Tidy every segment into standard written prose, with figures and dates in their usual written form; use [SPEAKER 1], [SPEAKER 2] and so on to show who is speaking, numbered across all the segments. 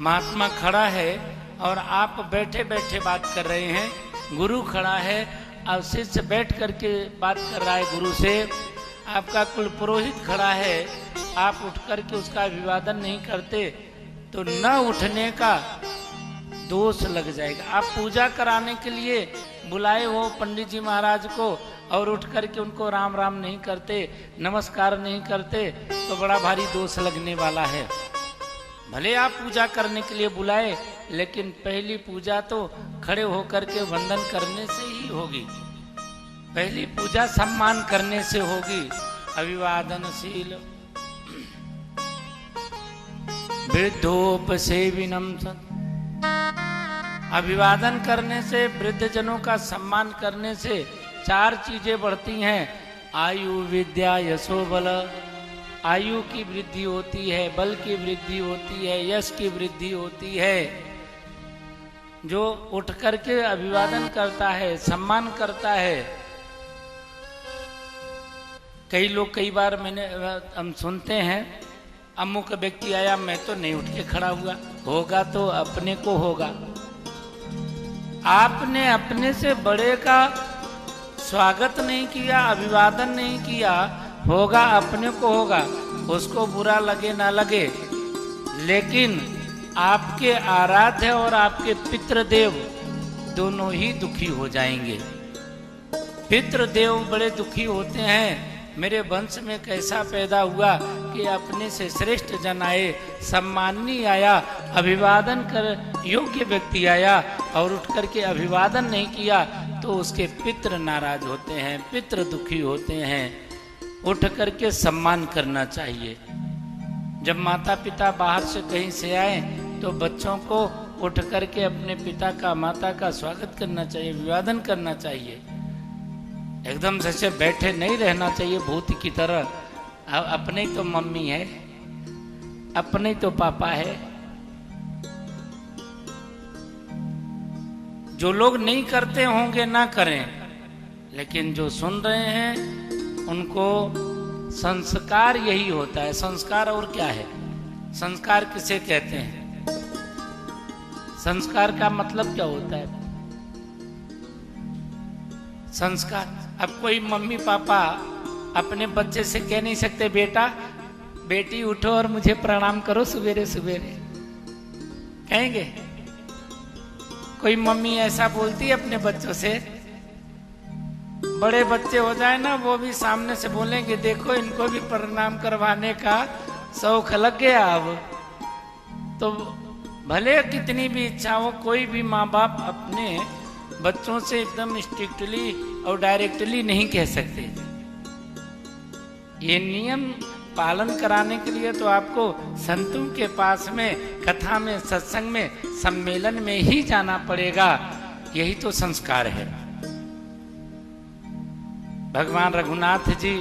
[SPEAKER 1] महात्मा खड़ा है और आप बैठे बैठे बात कर रहे हैं, गुरु खड़ा है और शिष्य बैठ करके बात कर रहा है गुरु से, आपका कुल पुरोहित खड़ा है, आप उठ करके उसका अभिवादन नहीं करते तो न उठने का दोष लग जाएगा। आप पूजा कराने के लिए बुलाए हो पंडित जी महाराज को और उठ करके उनको राम राम नहीं करते, नमस्कार नहीं करते तो बड़ा भारी दोष लगने वाला है। भले आप पूजा करने के लिए बुलाए, लेकिन पहली पूजा तो खड़े होकर के वंदन करने से ही होगी, पहली पूजा सम्मान करने से होगी। अभिवादनशील वृद्धोपसेविनम सत्, अभिवादन करने से, वृद्ध जनों का सम्मान करने से 4 चीजें बढ़ती हैं। आयु, विद्या, यशो, बल। आयु की वृद्धि होती है, बल की वृद्धि होती है, यश की वृद्धि होती है। जो उठ करके अभिवादन करता है, सम्मान करता है। कई लोग, कई बार हम सुनते हैं, अमुक व्यक्ति आया, मैं तो नहीं उठ के खड़ा हुआ, होगा तो अपने को होगा। आपने अपने से बड़े का स्वागत नहीं किया, अभिवादन नहीं किया, होगा अपने को होगा, उसको बुरा लगे ना लगे, लेकिन आपके आराध्य और आपके पितृदेव दोनों ही दुखी हो जाएंगे। पितृदेव बड़े दुखी होते हैं, मेरे वंश में कैसा पैदा हुआ कि अपने से श्रेष्ठ जन आए, सम्मानी आया, अभिवादन कर योग्य व्यक्ति आया और उठ करके अभिवादन नहीं किया तो उसके पितृ नाराज होते हैं, पितृ दुखी होते हैं। उठ करके सम्मान करना चाहिए। जब माता पिता बाहर से कहीं से आए तो बच्चों को उठ करके अपने पिता का, माता का स्वागत करना चाहिए, अभिवादन करना चाहिए। एकदम से बैठे नहीं रहना चाहिए भूत की तरह। अपने ही तो मम्मी है, अपने ही तो पापा है। जो लोग नहीं करते होंगे ना करें, लेकिन जो सुन रहे हैं उनको संस्कार यही होता है। संस्कार और क्या है? संस्कार किसे कहते हैं? संस्कार का मतलब क्या होता है? संस्कार, अब कोई मम्मी पापा अपने बच्चे से कह नहीं सकते, बेटा बेटी उठो और मुझे प्रणाम करो सवेरे सवेरे, कहेंगे? कोई मम्मी ऐसा बोलती है अपने बच्चों से? बड़े बच्चे हो जाए ना, वो भी सामने से बोलेंगे, देखो इनको भी प्रणाम करवाने का शौक लग गया। अब तो भले कितनी भी इच्छा हो, कोई भी माँ बाप अपने बच्चों से एकदम स्ट्रिक्टली और डायरेक्टली नहीं कह सकते। ये नियम पालन कराने के लिए तो आपको संतों के पास में, कथा में, सत्संग में, सम्मेलन में ही जाना पड़ेगा। यही तो संस्कार है। भगवान रघुनाथ जी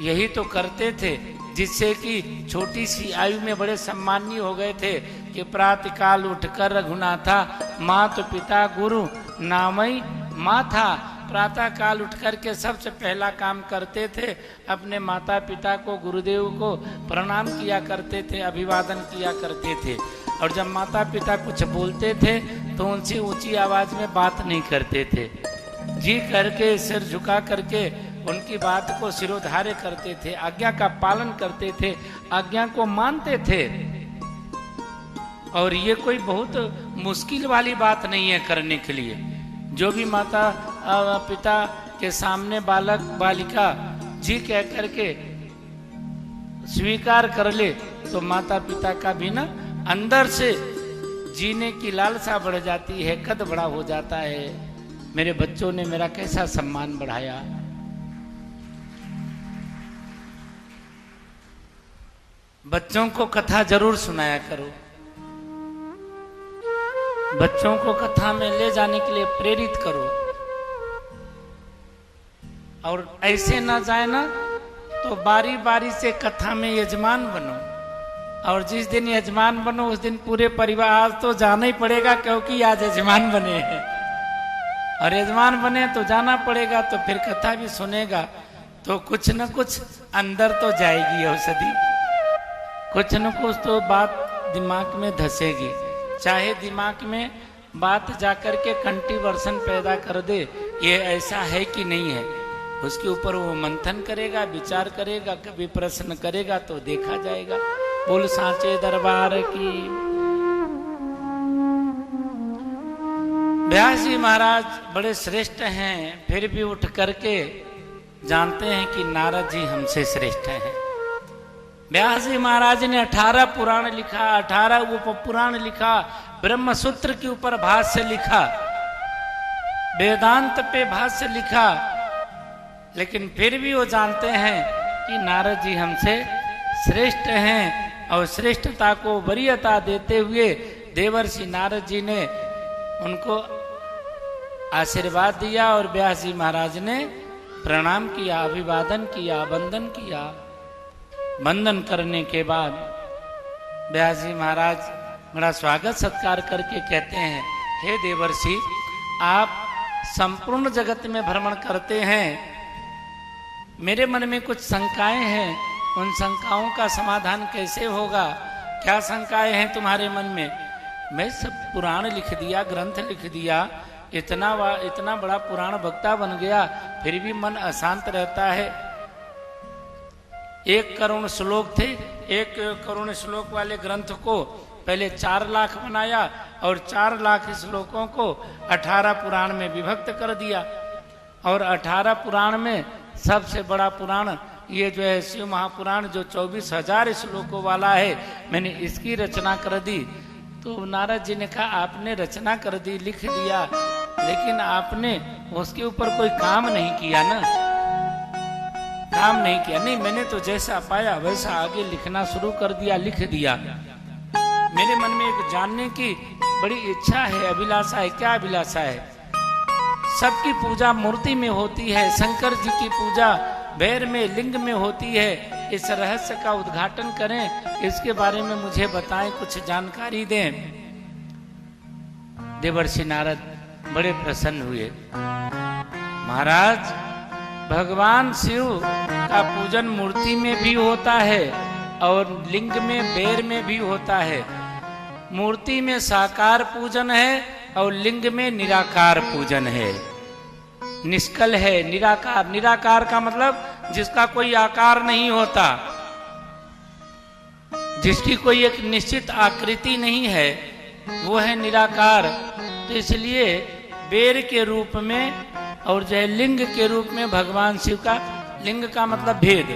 [SPEAKER 1] यही तो करते थे, जिससे कि छोटी सी आयु में बड़े सम्मानीय हो गए थे कि प्रातःकाल उठकर रघुनाथा मात पिता गुरु नामई माथा। प्रातः काल उठ करके सबसे पहला काम करते थे, अपने माता पिता को, गुरुदेव को प्रणाम किया करते थे, अभिवादन किया करते थे। और जब माता पिता कुछ बोलते थे तो उनसे ऊंची आवाज में बात नहीं करते थे, जी करके, सिर झुका करके उनकी बात को सिरोधार्य करते थे, आज्ञा का पालन करते थे, आज्ञा को मानते थे। और ये कोई बहुत मुश्किल वाली बात नहीं है करने के लिए। जो भी माता पिता के सामने बालक बालिका जी कह करके स्वीकार कर ले तो माता पिता का भी ना अंदर से जीने की लालसा बढ़ जाती है, कद बड़ा हो जाता है। मेरे बच्चों ने मेरा कैसा सम्मान बढ़ाया। बच्चों को कथा जरूर सुनाया करो, बच्चों को कथा में ले जाने के लिए प्रेरित करो। और ऐसे ना जाए ना तो बारी बारी से कथा में यजमान बनो, और जिस दिन यजमान बनो उस दिन पूरे परिवार, आज तो जाना ही पड़ेगा क्योंकि आज यजमान बने हैं, और यजमान बने तो जाना पड़ेगा, तो फिर कथा भी सुनेगा तो कुछ न कुछ अंदर तो जाएगी औषधि, कुछ न कुछ तो बात दिमाग में धसेगी, चाहे दिमाग में बात जाकर के कंट्रोवर्सन पैदा कर दे, ये ऐसा है कि नहीं है, उसके ऊपर वो मंथन करेगा, विचार करेगा, कभी प्रश्न करेगा तो देखा जाएगा। बोल सांचे दरबार की। व्यास जी महाराज बड़े श्रेष्ठ हैं, फिर भी उठ करके जानते हैं कि नारद जी हमसे श्रेष्ठ हैं। व्यास जी महाराज ने 18 पुराण लिखा, 18 उपपुराण लिखा, ब्रह्म सूत्र के ऊपर भाष्य लिखा, वेदांत पे भाष्य लिखा, लेकिन फिर भी वो जानते हैं कि नारद जी हमसे श्रेष्ठ हैं। और श्रेष्ठता को वरीयता देते हुए देवर्षि नारद जी ने उनको आशीर्वाद दिया और व्यास जी महाराज ने प्रणाम किया, अभिवादन किया, वंदन किया। वंदन करने के बाद व्यास जी महाराज बड़ा स्वागत सत्कार करके कहते हैं, हे देवर्षि, आप संपूर्ण जगत में भ्रमण करते हैं, मेरे मन में कुछ शंकाएं हैं, उन शंकाओं का समाधान कैसे होगा? क्या शंकाएं हैं तुम्हारे मन में? मैं सब पुराण लिख दिया, ग्रंथ लिख दिया, इतना बड़ा पुराण वक्ता बन गया, फिर भी मन अशांत रहता है। 1 करोड़ श्लोक थे, 1 करोड़ श्लोक वाले ग्रंथ को पहले 4 लाख बनाया और 4 लाख श्लोकों को 18 पुराण में विभक्त कर दिया। और 18 पुराण में सबसे बड़ा पुराण ये जो है शिव महापुराण, जो 24,000 श्लोकों वाला है, मैंने इसकी रचना कर दी। तो नारद जी ने कहा, आपने रचना कर दी, लिख दिया, लेकिन आपने उसके ऊपर कोई काम नहीं किया ना, काम नहीं किया। नहीं, मैंने तो जैसा पाया वैसा आगे लिखना शुरू कर दिया, लिख दिया। मेरे मन में एक जानने की बड़ी इच्छा है, अभिलाषा है। क्या अभिलाषा है? सबकी पूजा मूर्ति में होती है, शंकर जी की पूजा बैर में, लिंग में होती है। इस रहस्य का उद्घाटन करें, इसके बारे में मुझे बताएं, कुछ जानकारी दें। देवर्षि नारद बड़े प्रसन्न हुए। महाराज, भगवान शिव का पूजन मूर्ति में भी होता है और लिंग में, बैर में भी होता है। मूर्ति में साकार पूजन है और लिंग में निराकार पूजन है। निष्कल है, निराकार। निराकार का मतलब जिसका कोई आकार नहीं होता, जिसकी कोई एक निश्चित आकृति नहीं है, वो है निराकार। तो इसलिए बेर के रूप में और जो है लिंग के रूप में भगवान शिव का, लिंग का मतलब भेद,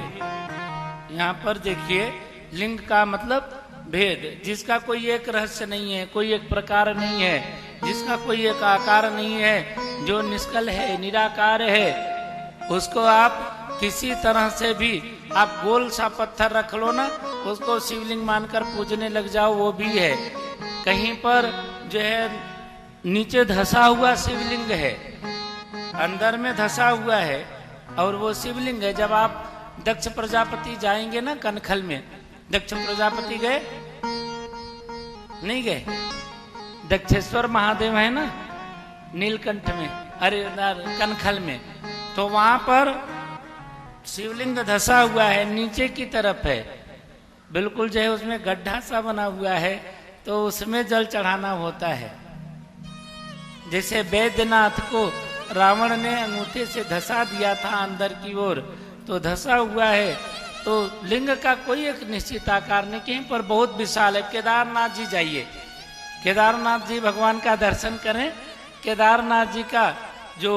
[SPEAKER 1] यहाँ पर देखिए, लिंग का मतलब भेद, जिसका कोई एक रहस्य नहीं है, कोई एक प्रकार नहीं है, जिसका कोई एक आकार नहीं है, जो निष्कल है, निराकार है, उसको आप किसी तरह से भी, आप गोल सा पत्थर रख लो ना, उसको शिवलिंग मानकर पूजने लग जाओ, वो भी है। कहीं पर जो है नीचे धसा हुआ शिवलिंग है, अंदर में धसा हुआ है, और वो शिवलिंग है। जब आप दक्ष प्रजापति जाएंगे ना कनखल में, दक्ष प्रजापति गए? नहीं गए? दक्षेश्वर महादेव है ना नीलकंठ में, अरे कनखल में, तो वहां पर शिवलिंग धसा हुआ है, नीचे की तरफ है, बिल्कुल जो है उसमें गड्ढा सा बना हुआ है, तो उसमें जल चढ़ाना होता है। जैसे वैद्यनाथ को रावण ने अंगूठे से धसा दिया था अंदर की ओर, तो धसा हुआ है। तो लिंग का कोई एक निश्चित आकार नहीं, कहीं पर बहुत विशाल है। केदारनाथ जी जाइए, केदारनाथ जी भगवान का दर्शन करें। केदारनाथ जी का जो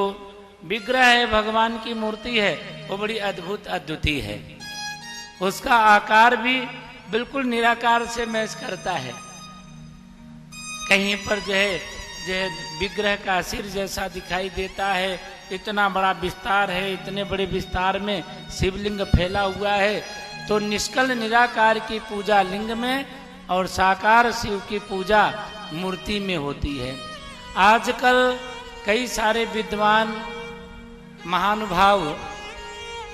[SPEAKER 1] विग्रह है, भगवान की मूर्ति है, वो बड़ी अद्भुत अद्वितीय है। उसका आकार भी बिल्कुल निराकार से मैच करता है। कहीं पर जो है विग्रह का सिर जैसा दिखाई देता है, इतना बड़ा विस्तार है, इतने बड़े विस्तार में शिवलिंग फैला हुआ है। तो निष्कल निराकार की पूजा लिंग में और साकार शिव की पूजा मूर्ति में होती है। आजकल कई सारे विद्वान महानुभाव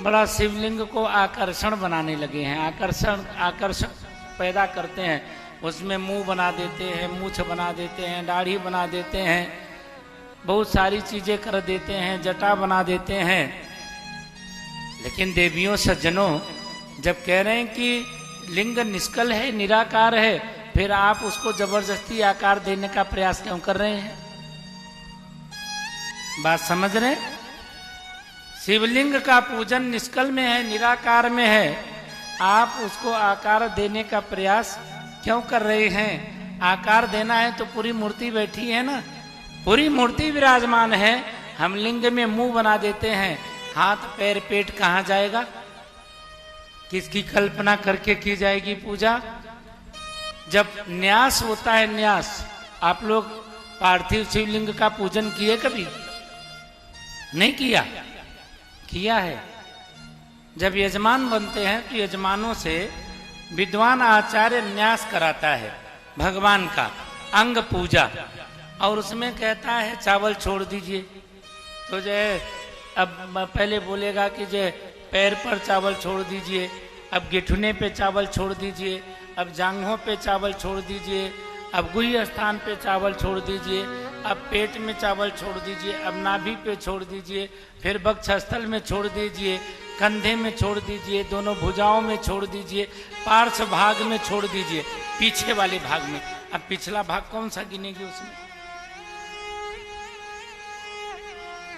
[SPEAKER 1] बड़ा शिवलिंग को आकर्षण बनाने लगे हैं, आकर्षण पैदा करते हैं, उसमें मुंह बना देते हैं, मूछ बना देते हैं, दाढ़ी बना देते हैं, बहुत सारी चीजें कर देते हैं, जटा बना देते हैं। लेकिन देवियों सज्जनों, जब कह रहे हैं कि लिंग निष्कल है, निराकार है, फिर आप उसको जबरदस्ती आकार देने का प्रयास क्यों कर रहे हैं? बात समझ रहे? शिवलिंग का पूजन निष्कल में है, निराकार में है, आप उसको आकार देने का प्रयास क्यों कर रहे हैं? आकार देना है तो पूरी मूर्ति बैठी है ना, पूरी मूर्ति विराजमान है। हम लिंग में मुंह बना देते हैं, हाथ पैर पेट कहाँ जाएगा? किसकी कल्पना करके की जाएगी पूजा? जब न्यास होता है, न्यास, आप लोग पार्थिव शिवलिंग का पूजन किए कभी? नहीं किया? किया है। जब यजमान बनते हैं तो यजमानों से विद्वान आचार्य न्यास कराता है भगवान का अंग पूजा, और उसमें कहता है चावल छोड़ दीजिए। तो जो है अब पहले बोलेगा कि जो पैर पर चावल छोड़ दीजिए, अब गिठने पे चावल छोड़ दीजिए, अब जांघों पे चावल छोड़ दीजिए, अब गुही स्थान पे चावल छोड़ दीजिए, अब पेट में चावल छोड़ दीजिए, अब नाभि पे छोड़ दीजिए, फिर वक्षस्थल में छोड़ दीजिए, कंधे में छोड़ दीजिए, दोनों भुजाओं में छोड़ दीजिए, पार्श्व भाग में छोड़ दीजिए, पीछे वाले भाग में। अब पिछला भाग कौन सा गिनेगी उसमें?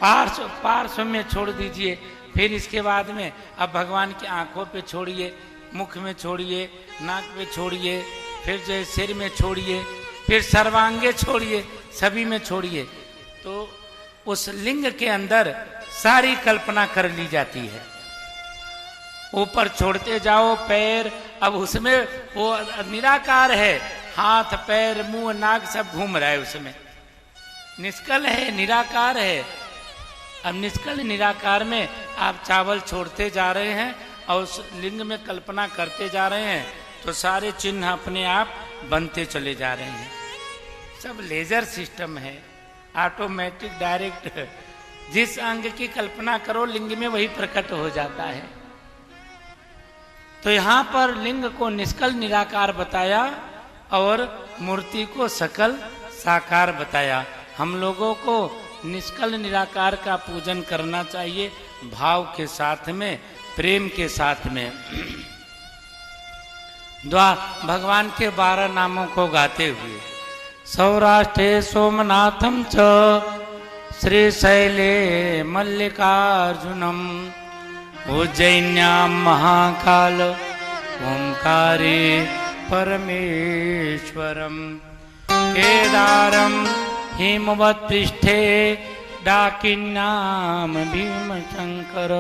[SPEAKER 1] पार्श्व में छोड़ दीजिए। फिर इसके बाद में अब भगवान की आंखों पे छोड़िए, मुख में छोड़िए, नाक पे छोड़िए, फिर जो है सिर में छोड़िए, फिर सर्वांगे छोड़िए, सभी में छोड़िए। तो उस लिंग के अंदर सारी कल्पना कर ली जाती है। ऊपर छोड़ते जाओ पैर, अब उसमें वो निराकार है, हाथ पैर मुंह नाक सब घूम रहा है, उसमें निष्कल है, निराकार है। अब निष्कल निराकार में आप चावल छोड़ते जा रहे हैं और उस लिंग में कल्पना करते जा रहे हैं, तो सारे चिन्ह अपने आप बनते चले जा रहे हैं। सब लेजर सिस्टम है, ऑटोमेटिक डायरेक्ट। जिस अंग की कल्पना करो लिंग में वही प्रकट हो जाता है। तो यहाँ पर लिंग को निष्कल निराकार बताया और मूर्ति को सकल साकार बताया। हम लोगों को निष्कल निराकार का पूजन करना चाहिए, भाव के साथ में, प्रेम के साथ में। भगवान के 12 नामों को गाते हुए सौराष्ट्रे सोमनाथम च श्रीशैले मल्लिकार्जुनम उज्जैन्यां महाकाल ओंकारे परमेश्वरम केदारम हिमवत्पृष्ठे डाकिन्याम भीमशंकर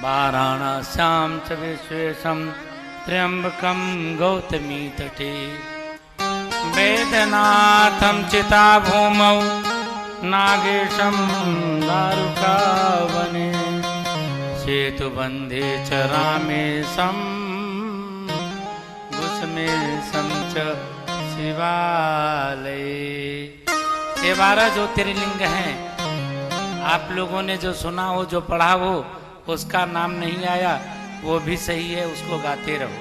[SPEAKER 1] वाराणस्यां च विश्वेशं त्र्यंबकं गौतमी तटे वेदनाथं चिताभूमौ नागेशं दारुकावने सेतुबन्धे च रामेशं गुसमेशं च शिवालये। ये 12 ज्योतिर्लिंग हैं। आप लोगों ने जो सुना हो, जो पढ़ा हो, उसका नाम नहीं आया वो भी सही है, उसको गाते रहो,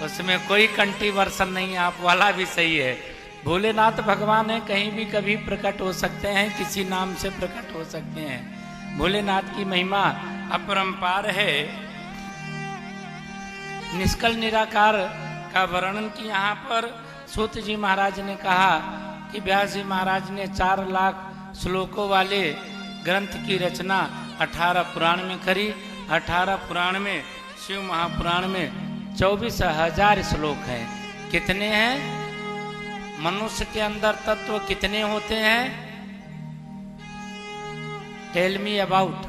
[SPEAKER 1] उसमें कोई कंट्रीवर्सन नहीं, आप वाला भी सही है। भोलेनाथ भगवान है, कहीं भी कभी प्रकट हो सकते हैं, किसी नाम से प्रकट हो सकते हैं। भोलेनाथ की महिमा अपरंपार है। निष्कल निराकार का वर्णन की यहाँ पर सूत जी महाराज ने कहा कि व्यास जी महाराज ने 4 लाख श्लोकों वाले ग्रंथ की रचना 18 पुराण में करी। 18 पुराण में, शिव महापुराण में 24,000 श्लोक हैं। कितने हैं? मनुष्य के अंदर तत्व कितने होते हैं? Tell me about.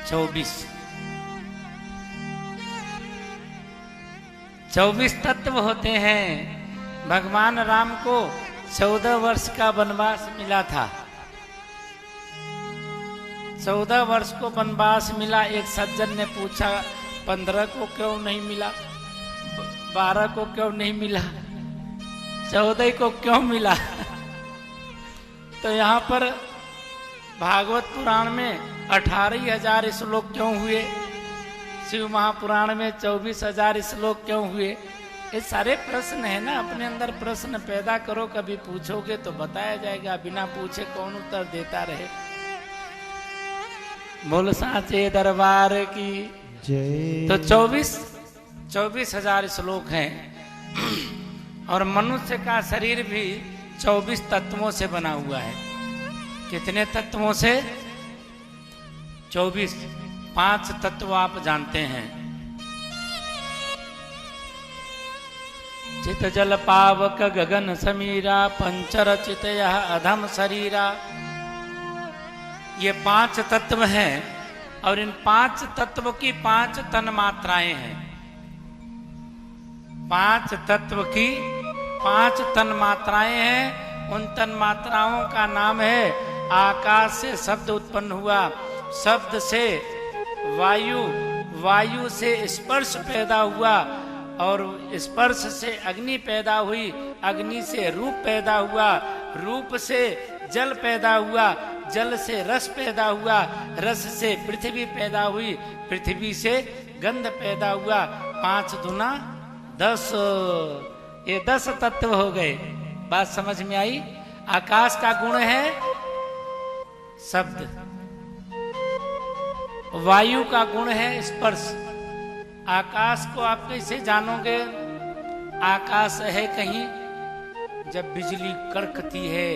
[SPEAKER 1] 24 तत्व होते हैं। भगवान राम को 14 वर्ष का वनवास मिला था। 14 वर्ष को वनवास मिला। एक सज्जन ने पूछा 15 को क्यों नहीं मिला, 12 को क्यों नहीं मिला, 14 को क्यों मिला? तो यहाँ पर भागवत पुराण में 18,000 श्लोक क्यों हुए, शिव महापुराण में 24,000 श्लोक क्यों हुए? ये सारे प्रश्न है ना, अपने अंदर प्रश्न पैदा करो, कभी पूछोगे तो बताया जाएगा, बिना पूछे कौन उत्तर देता रहे। बोल साचे दरबार की जय। तो 24,000 श्लोक हैं और मनुष्य का शरीर भी 24 तत्वों से बना हुआ है। कितने तत्वों से? 24। 5 तत्व आप जानते हैं, चित जल पावक गगन समीरा पंचर चित यह अधम शरीरा। ये 5 तत्व हैं और इन 5 तत्व की 5 तन मात्राएं हैं। 5 तत्व की 5 तन मात्राएं हैं। उन तन मात्राओं का नाम है आकाश से शब्द उत्पन्न हुआ, शब्द से वायु, वायु से स्पर्श पैदा हुआ और स्पर्श से अग्नि पैदा हुई, अग्नि से रूप पैदा हुआ, रूप से जल पैदा हुआ, जल से रस पैदा हुआ, रस से पृथ्वी पैदा हुई, पृथ्वी से गंध पैदा हुआ। 5 दूना 10, ये 10 तत्व हो गए। बात समझ में आई? आकाश का गुण है शब्द, वायु का गुण है स्पर्श। आकाश को आप कैसे जानोगे? आकाश है कहीं जब बिजली कड़कती है,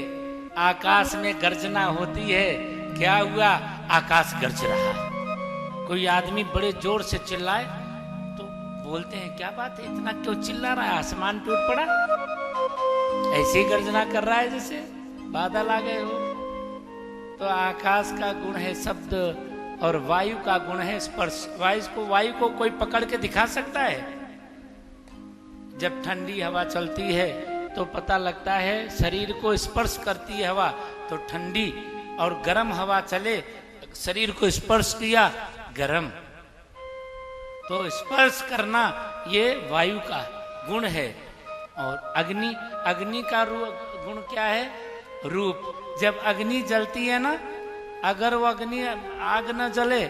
[SPEAKER 1] आकाश में गर्जना होती है, क्या हुआ? आकाश गरज रहा है। कोई आदमी बड़े जोर से चिल्लाए तो बोलते हैं क्या बात है, इतना क्यों चिल्ला रहा है, आसमान टूट पड़ा? ऐसे ही गर्जना कर रहा है जैसे बादल आ गए हो। तो आकाश का गुण है शब्द और वायु का गुण है स्पर्श। वायु को कोई पकड़ के दिखा सकता है? जब ठंडी हवा चलती है तो पता लगता है, शरीर को स्पर्श करती है हवा तो ठंडी, और गर्म हवा चले शरीर को स्पर्श किया गर्म। तो स्पर्श करना ये वायु का गुण है। और अग्नि का गुण क्या है? रूप। जब अग्नि जलती है ना, अगर वो अग्नि आग न जले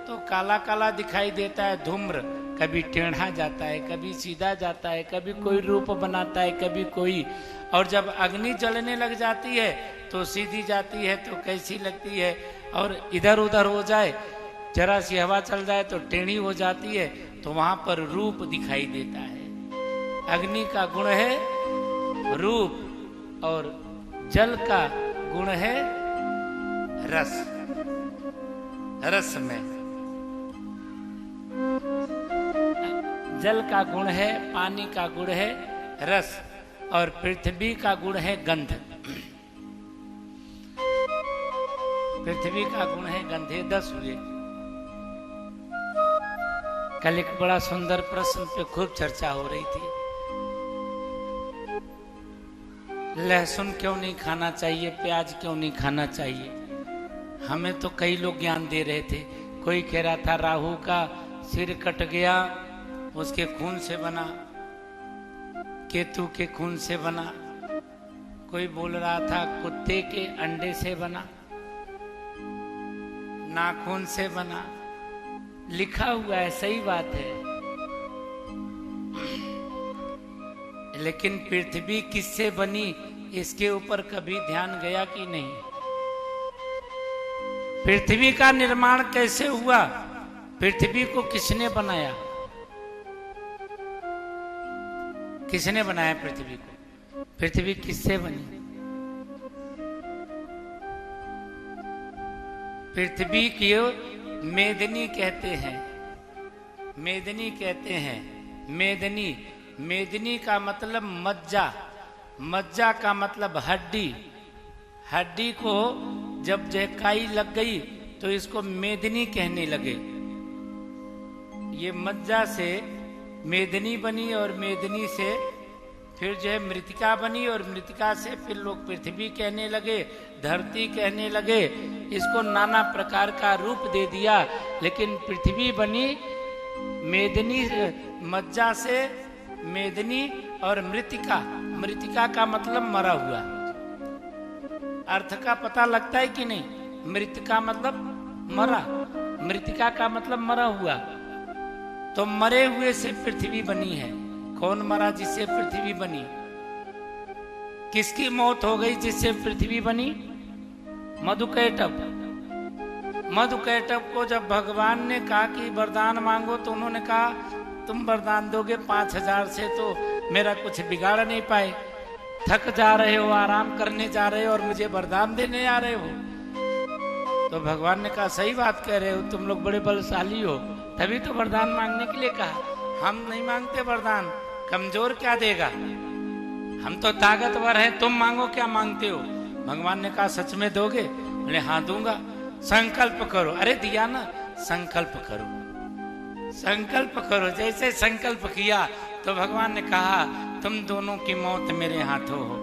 [SPEAKER 1] तो काला काला दिखाई देता है धूम्र, कभी टेढ़ा जाता है, कभी सीधा जाता है, कभी कोई रूप बनाता है, कभी कोई। और जब अग्नि जलने लग जाती है तो सीधी जाती है तो कैसी लगती है, और इधर उधर हो जाए, जरा सी हवा चल जाए तो टेढ़ी हो जाती है, तो वहां पर रूप दिखाई देता है। अग्नि का गुण है रूप और जल का गुण है रस। रस में जल का गुण है, पानी का गुण है रस, और पृथ्वी का गुण है गंध। पृथ्वी का गुण है गंध। 10 हुए। कल एक बड़ा सुंदर प्रश्न पे खूब चर्चा हो रही थी, लहसुन क्यों नहीं खाना चाहिए, प्याज क्यों नहीं खाना चाहिए। हमें तो कई लोग ज्ञान दे रहे थे। कोई कह रहा था राहु का सिर कट गया, उसके खून से बना, केतु के खून से बना। कोई बोल रहा था कुत्ते के अंडे से बना, नाखून से बना। लिखा हुआ है, सही बात है, लेकिन पृथ्वी किससे बनी इसके ऊपर कभी ध्यान गया कि नहीं? पृथ्वी का निर्माण कैसे हुआ? पृथ्वी को किसने बनाया? किसने बनाया पृथ्वी को? पृथ्वी किससे बनी? पृथ्वी की मेदनी कहते हैं, मेदनी कहते हैं। मेदनी, मेदनी का मतलब मज्जा, मज्जा का मतलब हड्डी। हड्डी को जब जहकाई लग गई तो इसको मेदनी कहने लगे। ये मज्जा से मेदनी बनी और मेदनी से फिर जो है मृतिका बनी और मृतिका से फिर लोग पृथ्वी कहने लगे, धरती कहने लगे। इसको नाना प्रकार का रूप दे दिया, लेकिन पृथ्वी बनी मेदनी, मज्जा से मेदनी और मृतिका। मृतिका का मतलब मरा हुआ। अर्थ का पता लगता है कि नहीं? मृतिका मतलब मरा, मृतिका का मतलब मरा हुआ। तो मरे हुए से पृथ्वी बनी है। कौन मरा जिससे पृथ्वी बनी? किसकी मौत हो गई जिससे पृथ्वी बनी? मधुकैटभ। मधुकैटभ को जब भगवान ने कहा कि वरदान मांगो, तो उन्होंने कहा तुम वरदान दोगे 5000 से तो मेरा कुछ बिगाड़ नहीं पाए, थक जा रहे हो, आराम करने जा रहे हो और मुझे वरदान देने आ रहे हो। तो भगवान ने कहा सही बात कह रहे हो, तुम लोग बड़े बलशाली हो, तभी तो वरदान मांगने के लिए कहा। हम नहीं मांगते वरदान, कमजोर क्या देगा, हम तो ताकतवर हैं, तुम मांगो क्या मांगते हो। भगवान ने कहा सच में दोगे? बोले हाँ दूंगा। संकल्प करो। अरे दिया ना, संकल्प करो, संकल्प करो। जैसे संकल्प किया तो भगवान ने कहा तुम दोनों की मौत मेरे हाथों हो,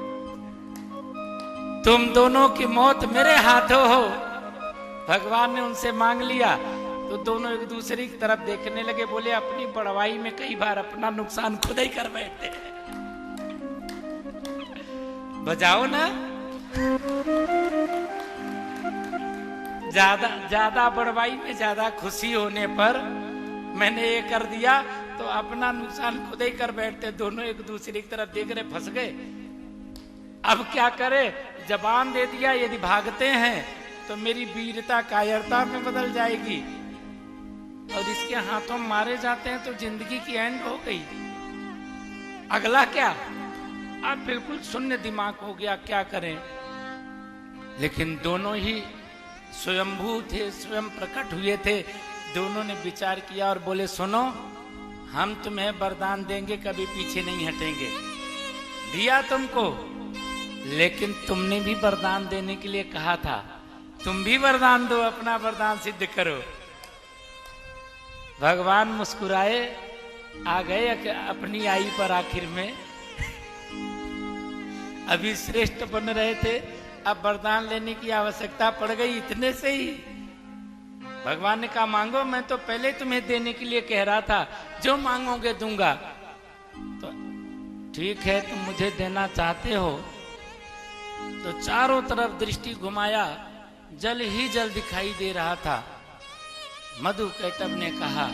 [SPEAKER 1] तुम दोनों की मौत मेरे हाथों हो। भगवान ने उनसे मांग लिया तो दोनों एक दूसरे की तरफ देखने लगे। बोले अपनी बड़वाई में कई बार अपना नुकसान खुद ही कर बैठते हैं, बजाओ ना। ज्यादा बड़वाई में ज्यादा खुशी होने पर मैंने ये कर दिया तो अपना नुकसान खुद ही कर बैठते। दोनों एक दूसरे की तरफ देख रहे, फंस गए। अब क्या करे, जबान दे दिया यदि भागते हैं तो मेरी वीरता कायरता में बदल जाएगी, और इसके हाथों मारे जाते हैं तो जिंदगी की एंड हो गई। अगला क्या, अब बिल्कुल शून्य दिमाग हो गया, क्या करें। लेकिन दोनों ही स्वयंभू थे, स्वयं प्रकट हुए थे। दोनों ने विचार किया और बोले सुनो, हम तुम्हें वरदान देंगे, कभी पीछे नहीं हटेंगे। दिया तुमको, लेकिन तुमने भी वरदान देने के लिए कहा था, तुम भी वरदान दो, अपना वरदान सिद्ध करो। भगवान मुस्कुराए, आ गए अपनी आई पर। आखिर में अभी श्रेष्ठ बन रहे थे, अब वरदान लेने की आवश्यकता पड़ गई। इतने से ही भगवान ने कहा मांगो, मैं तो पहले तुम्हें देने के लिए कह रहा था, जो मांगोगे दूंगा। तो ठीक है, तुम मुझे देना चाहते हो तो चारों तरफ दृष्टि घुमाया, जल ही जल दिखाई दे रहा था। मधुकैटभ ने कहा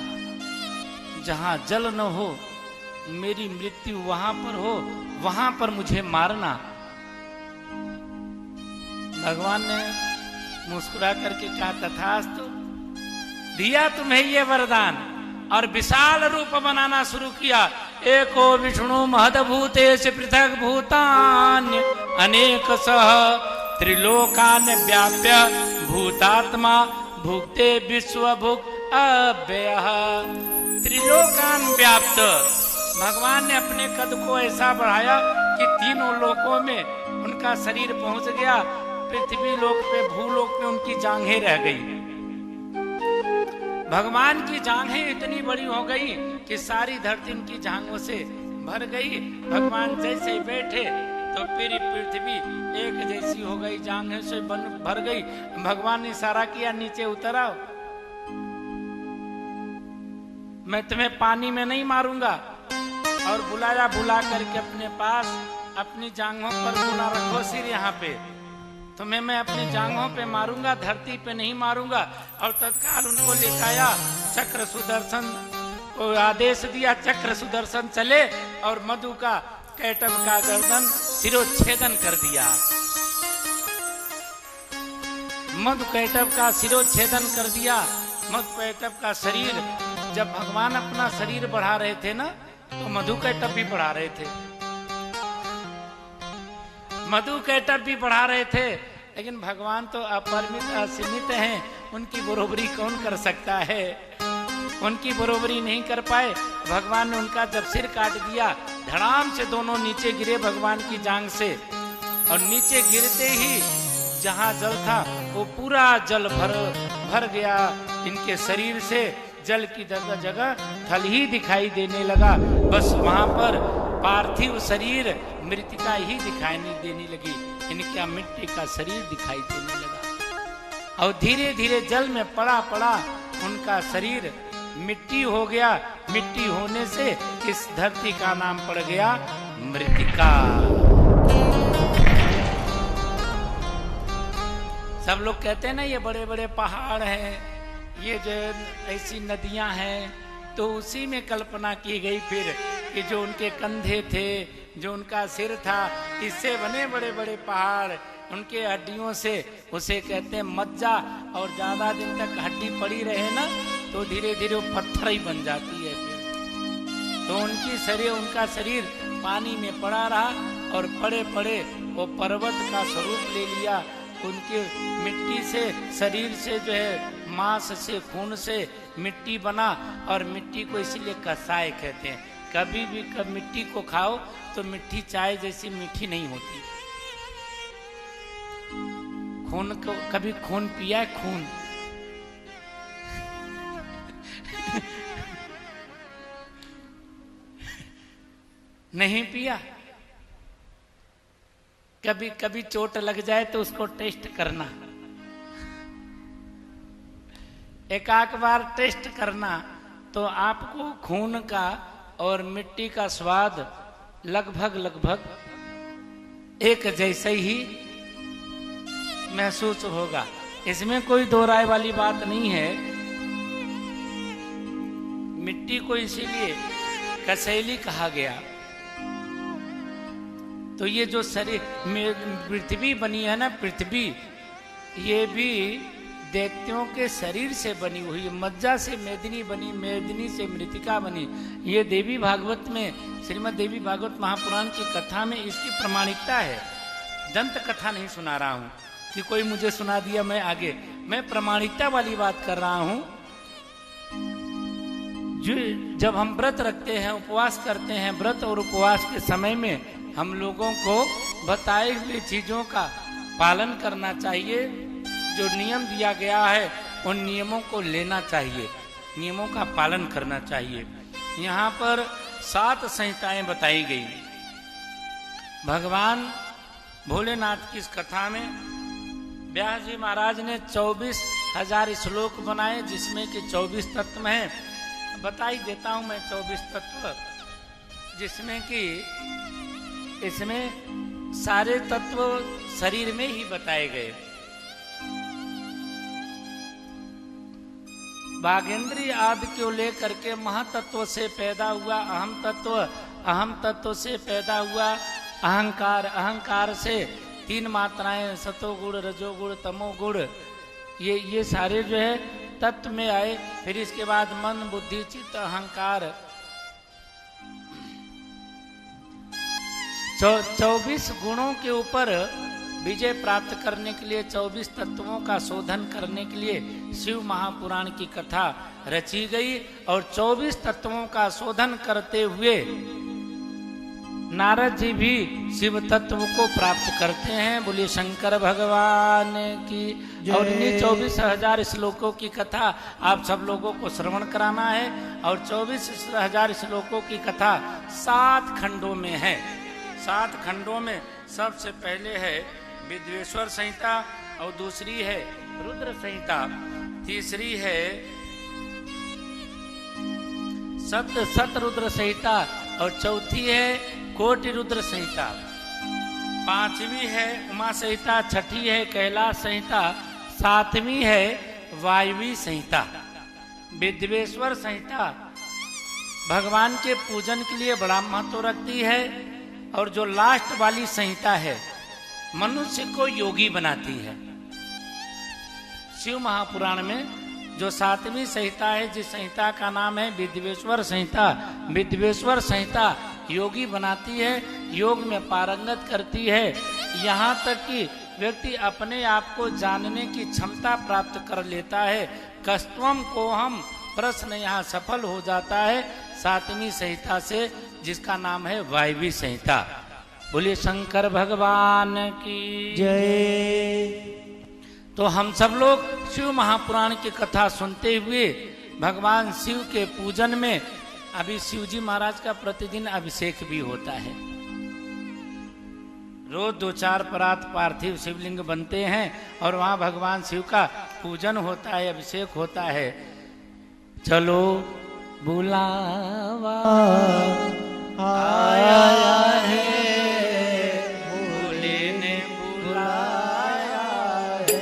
[SPEAKER 1] जहां जल न हो, मेरी मृत्यु वहां पर हो, वहां पर मुझे मारना। भगवान ने मुस्कुरा करके कहा तथास्तु। दिया तुम्हें ये वरदान और विशाल रूप बनाना शुरू किया। एको विष्णु महदभूतेश पृथक भूतान्य अनेक सह त्रिलोकान व्याप्य भूतात्मा भुक्ते विश्व भुक अव्ययः। त्रिलोकान व्याप्त, भगवान ने अपने कद को ऐसा बढ़ाया कि तीनों लोकों में उनका शरीर पहुंच गया। पृथ्वी लोक पे, भूलोक पे उनकी जांघें रह गई। भगवान की जांघें इतनी बड़ी हो गई कि सारी धरती उनकी जांघों से भर गई। भगवान जैसे बैठे तो पूरी पृथ्वी एक जैसी हो गई, जांघें से भर गई। भगवान ने इशारा किया नीचे उतर आओ, मैं तुम्हें पानी में नहीं मारूंगा। और बुलाया, बुला करके अपने पास अपनी जांघों पर बोला रखो सिर यहाँ पे, तुम्हें मैं अपनी जांघों पे मारूंगा, धरती पे नहीं मारूंगा। और तत्काल उनको लेटाया, चक्र सुदर्शन को आदेश दिया, चक्र सुदर्शन चले और मधु का कैटभ का गर्दन शिरोच्छेदन कर दिया। मधु कैटभ का शिरोच्छेदन कर दिया। मधु कैटभ का शरीर, जब भगवान अपना शरीर बढ़ा रहे थे ना, तो मधु कैटभ भी बढ़ा रहे थे, मधु कैटभ भी बढ़ा रहे थे। लेकिन भगवान तो अपरिमित असीमित हैं, उनकी बरोबरी कौन कर सकता है। उनकी बरोबरी नहीं कर पाए। भगवान ने उनका जब सिर काट दिया, धड़ाम से दोनों नीचे गिरे भगवान की जांघ से। और नीचे गिरते ही जहां जल था वो पूरा जल भर गया इनके शरीर से। जल की जगह जगह थल ही दिखाई देने लगा। बस वहां पर पार्थिव शरीर मृतिका ही दिखाई नहीं देने लगी, इनका मिट्टी का शरीर दिखाई देने लगा। और धीरे धीरे जल में पड़ा पड़ा उनका शरीर मिट्टी हो गया। मिट्टी होने से इस धरती का नाम पड़ गया मृतिका। सब लोग कहते हैं ना ये बड़े बड़े पहाड़ हैं, ये जो ऐसी नदियां हैं, तो उसी में कल्पना की गई फिर कि जो उनके कंधे थे, जो उनका सिर था, इससे बने बड़े बड़े पहाड़, उनके हड्डियों से उसे कहते हैं मज्जा, और ज्यादा दिन तक हड्डी पड़ी रहे ना तो धीरे धीरे वो पत्थर ही बन जाती है फिर। तो उनका शरीर पानी में पड़ा रहा और पड़े पड़े वो पर्वत का स्वरूप ले लिया। उनके मिट्टी से, शरीर से जो है मांस से, खून से मिट्टी बना, और मिट्टी को इसीलिए कसाय कहते हैं। कभी भी मिट्टी को खाओ तो मिट्टी चाय जैसी मीठी नहीं होती। खून को कभी खून पिया है? खून नहीं पिया? कभी कभी चोट लग जाए तो उसको टेस्ट करना, एक बार टेस्ट करना, तो आपको खून का और मिट्टी का स्वाद लगभग एक जैसे ही महसूस होगा। इसमें कोई दो राय वाली बात नहीं है। मिट्टी को इसीलिए कसैली कहा गया। तो ये जो शरीर पृथ्वी बनी है ना, पृथ्वी, ये भी दैत्यों के शरीर से बनी हुई, मज्जा से मेदिनी बनी, मेदिनी से मृतिका बनी। ये देवी भागवत में, श्रीमद् देवी भागवत महापुराण की कथा में इसकी प्रमाणिकता है। दंत कथा नहीं सुना रहा हूं कि कोई मुझे सुना दिया मैं आगे, मैं प्रमाणिकता वाली बात कर रहा हूं। जो जब हम व्रत रखते हैं, उपवास करते हैं, व्रत और उपवास के समय में हम लोगों को बताए हुए चीजों का पालन करना चाहिए। जो नियम दिया गया है उन नियमों को लेना चाहिए, नियमों का पालन करना चाहिए। यहाँ पर 7 संहिताएं बताई गई। भगवान भोलेनाथ की इस कथा में व्यास जी महाराज ने 24,000 श्लोक बनाए, जिसमें कि 24 तत्व हैं। बता ही देता हूं मैं 24 तत्व, जिसमें कि इसमें सारे तत्व शरीर में ही बताए गए। बाघेंद्री आदि को लेकर के महातत्व से पैदा हुआ अहम तत्व, अहम तत्व से पैदा हुआ अहंकार, अहंकार से 3 मात्राएं सतोगुण, रजोगुण, तमोगुण, ये सारे जो है तत्व में आए। फिर इसके बाद मन, बुद्धि, चित्त, अहंकार, 24 गुणों के ऊपर विजय प्राप्त करने के लिए, 24 तत्वों का शोधन करने के लिए शिव महापुराण की कथा रची गई। और 24 तत्वों का शोधन करते हुए नारद जी भी शिव तत्व को प्राप्त करते हैं। बोलिए शंकर भगवान की। और इन्हीं 24,000 श्लोकों की कथा आप सब लोगों को श्रवण कराना है। और 24,000 श्लोकों की कथा 7 खंडों में है। 7 खंडों में सबसे पहले है विद्वेश्वर संहिता, और दूसरी है रुद्र संहिता, तीसरी है सत रुद्र संहिता, और चौथी है कोटि रुद्र संहिता, 5वीं है उमा संहिता, 6ठी है कैलाश संहिता, 7वीं है वायवी संहिता। विद्वेश्वर संहिता भगवान के पूजन के लिए बड़ा महत्व रखती है। और जो लास्ट वाली संहिता है मनुष्य को योगी बनाती है। शिव महापुराण में जो 7वीं संहिता है, जिस संहिता का नाम है विद्वेश्वर संहिता, विद्वेश्वर संहिता योगी बनाती है, योग में पारंगत करती है। यहाँ तक कि व्यक्ति अपने आप को जानने की क्षमता प्राप्त कर लेता है। कस्त्वम को हम प्रश्न यहाँ सफल हो जाता है 7वीं संहिता से, जिसका नाम है वायवी संहिता। बोलिए शंकर भगवान की
[SPEAKER 2] जय।
[SPEAKER 1] तो हम सब लोग शिव महापुराण की कथा सुनते हुए भगवान शिव के पूजन में, अभी शिव जी महाराज का प्रतिदिन अभिषेक भी होता है। रोज 2-4 परात पार्थिव शिवलिंग बनते हैं और वहां भगवान शिव का पूजन होता है, अभिषेक होता है। चलो बुलावा आया है, भोले ने बुलाया है।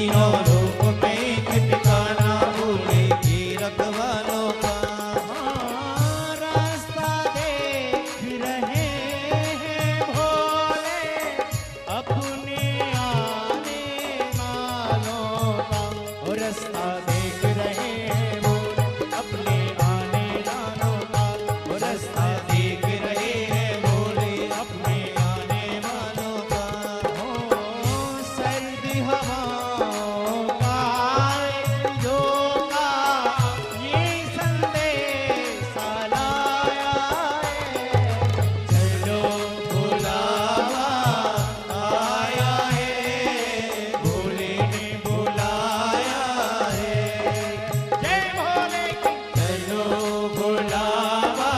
[SPEAKER 2] तीनों रूप में ठिकाना भूले की रखवालों का। रास्ता देख रहे हैं भोले अपने आने वालों का। और रास्ता देख रहे हैं भोले अपने आने वालों का। और रास्ता देख रहे हैं भोले अपने आने वालों का। सर्दी हवाओं का झोंका ये संदेश लाया है। चलो बुलावा आया है, भोले ने बुलाया है। जय भोले की। चलो बुलावा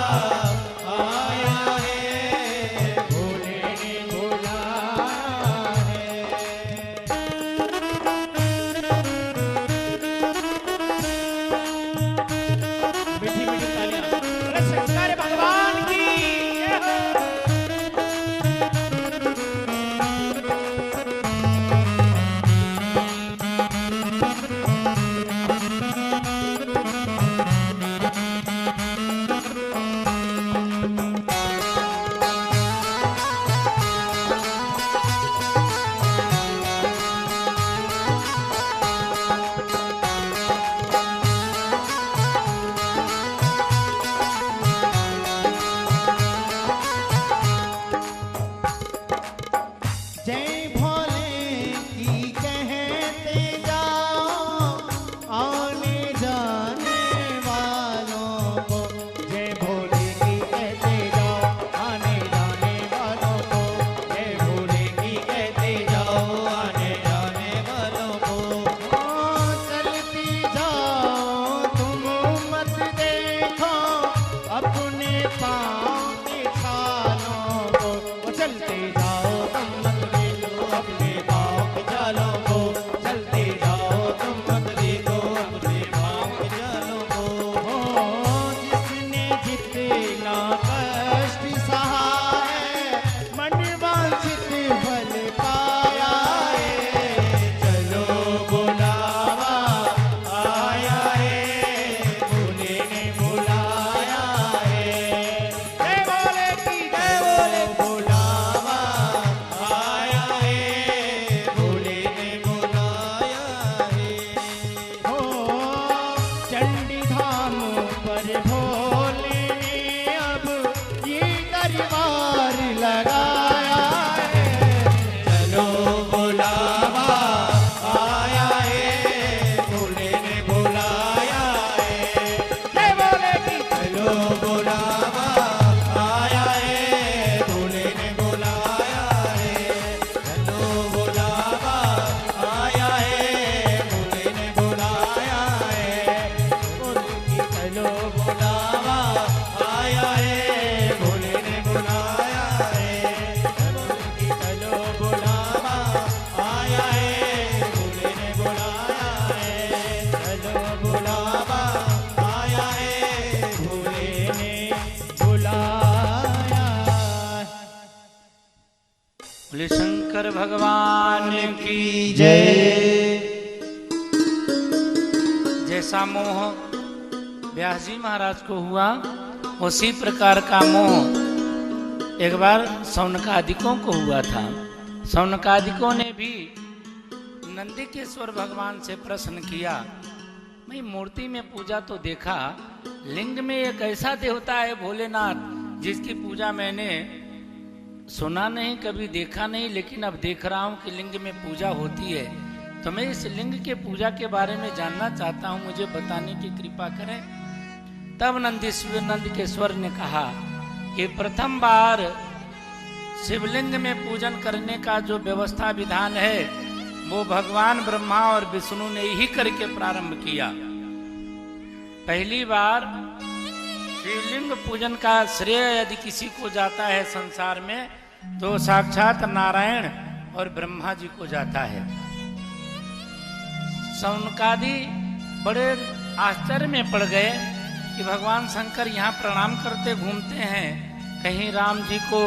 [SPEAKER 2] आया है, भोले ने बुलाया है। मीठी मीठी तालियां। अरे शंकर भगवान की जय हो। जय भोले की कहते जाओ आने जाने वालों को। जय भोले की कहते जाओ आने जाने वालों को। जय भोले की कहते जाओ आने जाने वालों को। चलती जाओ तुम मत देखो अपने पाँव के छालों को। वो चलते जाओ तुम मत देखो अपने पाँव के छालों को। चलते जाओ तुम मत देखो अपने पाँव के छालों को। जिसने जितना कष्ट सहा है मन वांछित फल पाया है। चलो बुलावा आया है, भोले ने बुलाया है। जय भोले की जय भोले। बुलावा आया है, भोले ने बुलाया है। चंडी धाम पर भोले ने अब ये दरबार लगाया है। चलो बुलावा आया है, भोले ने बुलाया है। जय भोले की। चलो बुलावा आया है, भोले ने बुलाया है। चलो बुलावा आया है, भोले ने बुलाया है। भोले की चलो बुलावा आया है, भोले ने बुलाया है। भोले की चलो बुलावा आया है, भोले ने बुलाया है। चलो बुलावा आया है, भोले ने बुलाया है।
[SPEAKER 1] बोले शंकर भगवान की
[SPEAKER 2] जय।
[SPEAKER 1] जैसा मोह व्यास जी महाराज को हुआ उसी प्रकार का मोह एक बार सौनकादिकों को हुआ था। सौनकादिकों ने भी नंदिकेश्वर भगवान से प्रश्न किया, मैं मूर्ति में पूजा तो देखा, लिंग में एक ऐसा देवता है भोलेनाथ जिसकी पूजा मैंने सुना नहीं, कभी देखा नहीं, लेकिन अब देख रहा हूं कि लिंग में पूजा होती है। तो मैं इस लिंग के पूजा के बारे में जानना चाहता हूं, मुझे बताने की कृपा करें। तब नंदिकेश्वर ने कहा कि प्रथम बार शिवलिंग में पूजन करने का जो व्यवस्था विधान है वो भगवान ब्रह्मा और विष्णु ने ही करके प्रारंभ किया। पहली बार शिवलिंग पूजन का श्रेय यदि किसी को जाता है संसार में तो साक्षात नारायण और ब्रह्मा जी को जाता है। सौनकादि बड़े आश्चर्य में पड़ गए कि भगवान शंकर यहाँ प्रणाम करते घूमते हैं, कहीं राम जी को,